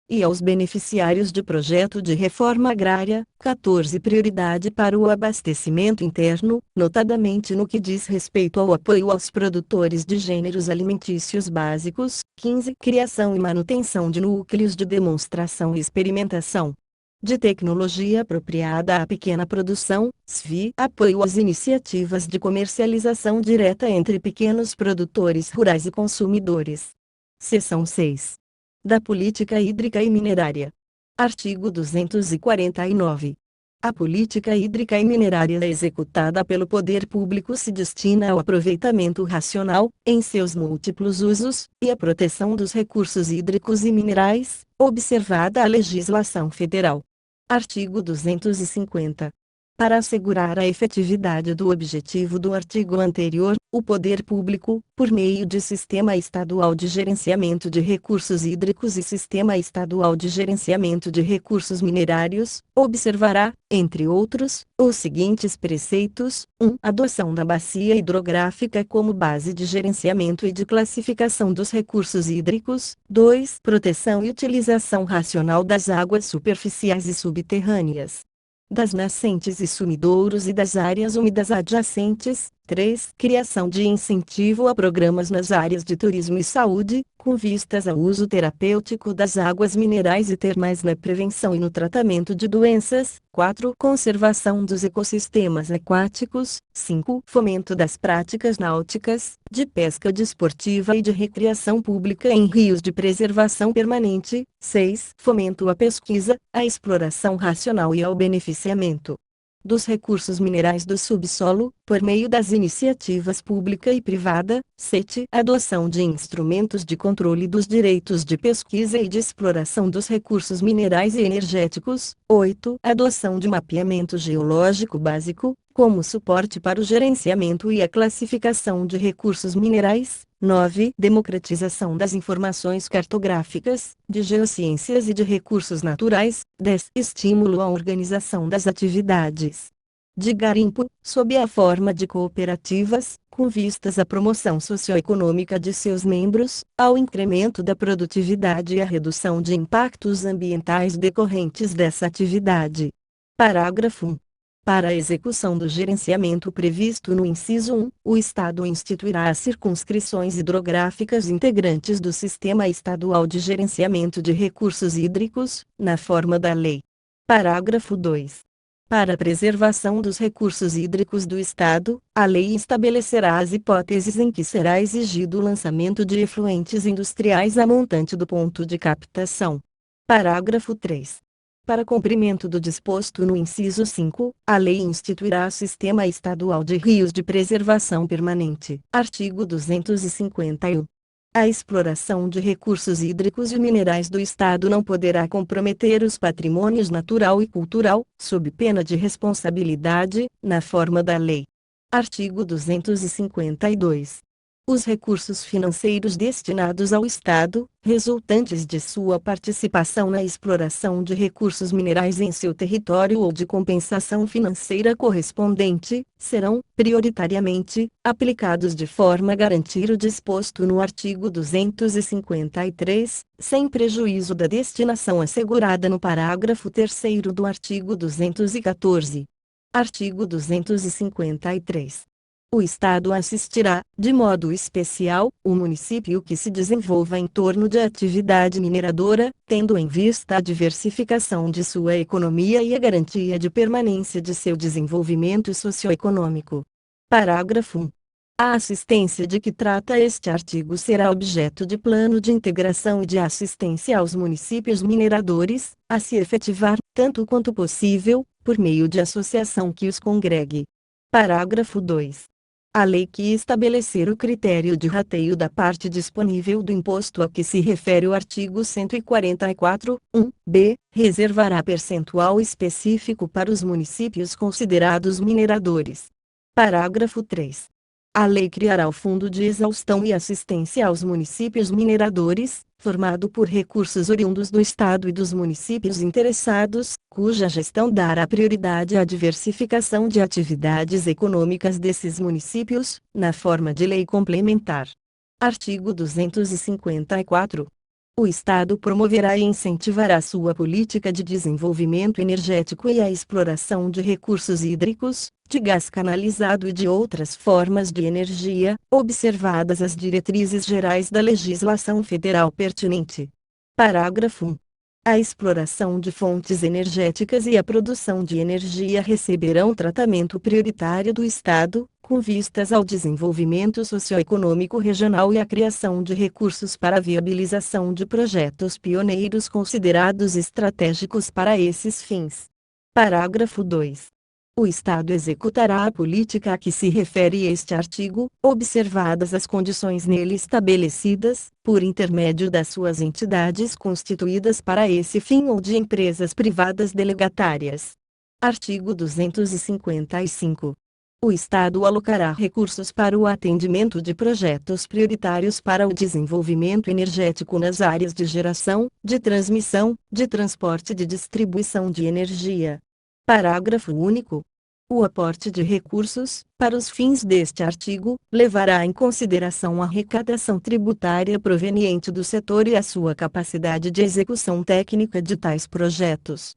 e aos beneficiários de projeto de reforma agrária. 14. Prioridade para o abastecimento interno, notadamente no que diz respeito ao apoio aos produtores de gêneros alimentícios básicos. 15. Criação e manutenção de núcleos de demonstração e experimentação de tecnologia apropriada à pequena produção, SVI. Apoio às iniciativas de comercialização direta entre pequenos produtores rurais e consumidores. Seção 6. Da política hídrica e minerária. Artigo 249. A política hídrica e minerária executada pelo poder público se destina ao aproveitamento racional, em seus múltiplos usos, e à proteção dos recursos hídricos e minerais, observada a legislação federal. Artigo 250. Para assegurar a efetividade do objetivo do artigo anterior, o poder público, por meio de Sistema Estadual de Gerenciamento de Recursos Hídricos e Sistema Estadual de Gerenciamento de Recursos Minerários, observará, entre outros, os seguintes preceitos: 1. Adoção da bacia hidrográfica como base de gerenciamento e de classificação dos recursos hídricos. 2. Proteção e utilização racional das águas superficiais e subterrâneas, das nascentes e sumidouros e das áreas úmidas adjacentes. 3. Criação de incentivo a programas nas áreas de turismo e saúde, com vistas ao uso terapêutico das águas minerais e termais na prevenção e no tratamento de doenças. 4. Conservação dos ecossistemas aquáticos. 5. Fomento das práticas náuticas, de pesca desportiva e de recreação pública em rios de preservação permanente. 6. Fomento à pesquisa, à exploração racional e ao beneficiamento dos recursos minerais do subsolo, por meio das iniciativas pública e privada. 7. Adoção de instrumentos de controle dos direitos de pesquisa e de exploração dos recursos minerais e energéticos. 8. Adoção de mapeamento geológico básico, como suporte para o gerenciamento e a classificação de recursos minerais. 9. Democratização das informações cartográficas, de geociências e de recursos naturais. 10. Estímulo à organização das atividades de garimpo, sob a forma de cooperativas, com vistas à promoção socioeconômica de seus membros, ao incremento da produtividade e à redução de impactos ambientais decorrentes dessa atividade. Parágrafo 1. Para a execução do gerenciamento previsto no inciso 1, o Estado instituirá as circunscrições hidrográficas integrantes do Sistema Estadual de Gerenciamento de Recursos Hídricos, na forma da lei. Parágrafo 2. Para a preservação dos recursos hídricos do Estado, a lei estabelecerá as hipóteses em que será exigido o lançamento de efluentes industriais a montante do ponto de captação. Parágrafo 3. Para cumprimento do disposto no inciso 5, a lei instituirá o Sistema Estadual de Rios de Preservação Permanente. Artigo 251. A exploração de recursos hídricos e minerais do Estado não poderá comprometer os patrimônios natural e cultural, sob pena de responsabilidade, na forma da lei. Artigo 252. Os recursos financeiros destinados ao Estado, resultantes de sua participação na exploração de recursos minerais em seu território ou de compensação financeira correspondente, serão, prioritariamente, aplicados de forma a garantir o disposto no artigo 253, sem prejuízo da destinação assegurada no parágrafo 3º do artigo 214. Artigo 253. O Estado assistirá, de modo especial, o município que se desenvolva em torno de atividade mineradora, tendo em vista a diversificação de sua economia e a garantia de permanência de seu desenvolvimento socioeconômico. Parágrafo 1. A assistência de que trata este artigo será objeto de plano de integração e de assistência aos municípios mineradores, a se efetivar, tanto quanto possível, por meio de associação que os congregue. Parágrafo 2. A lei que estabelecer o critério de rateio da parte disponível do imposto a que se refere o artigo 144, 1b, reservará percentual específico para os municípios considerados mineradores. Parágrafo 3. A lei criará o Fundo de Exaustão e Assistência aos Municípios Mineradores, formado por recursos oriundos do Estado e dos municípios interessados, cuja gestão dará prioridade à diversificação de atividades econômicas desses municípios, na forma de lei complementar. Artigo 254. O Estado promoverá e incentivará sua política de desenvolvimento energético e a exploração de recursos hídricos, de gás canalizado e de outras formas de energia, observadas as diretrizes gerais da legislação federal pertinente. Parágrafo 1. A exploração de fontes energéticas e a produção de energia receberão tratamento prioritário do Estado, com vistas ao desenvolvimento socioeconômico regional e à criação de recursos para a viabilização de projetos pioneiros considerados estratégicos para esses fins. Parágrafo 2. O Estado executará a política a que se refere este artigo, observadas as condições nele estabelecidas, por intermédio das suas entidades constituídas para esse fim ou de empresas privadas delegatárias. Artigo 255. O Estado alocará recursos para o atendimento de projetos prioritários para o desenvolvimento energético nas áreas de geração, de transmissão, de transporte e de distribuição de energia. Parágrafo único. O aporte de recursos, para os fins deste artigo, levará em consideração a arrecadação tributária proveniente do setor e a sua capacidade de execução técnica de tais projetos.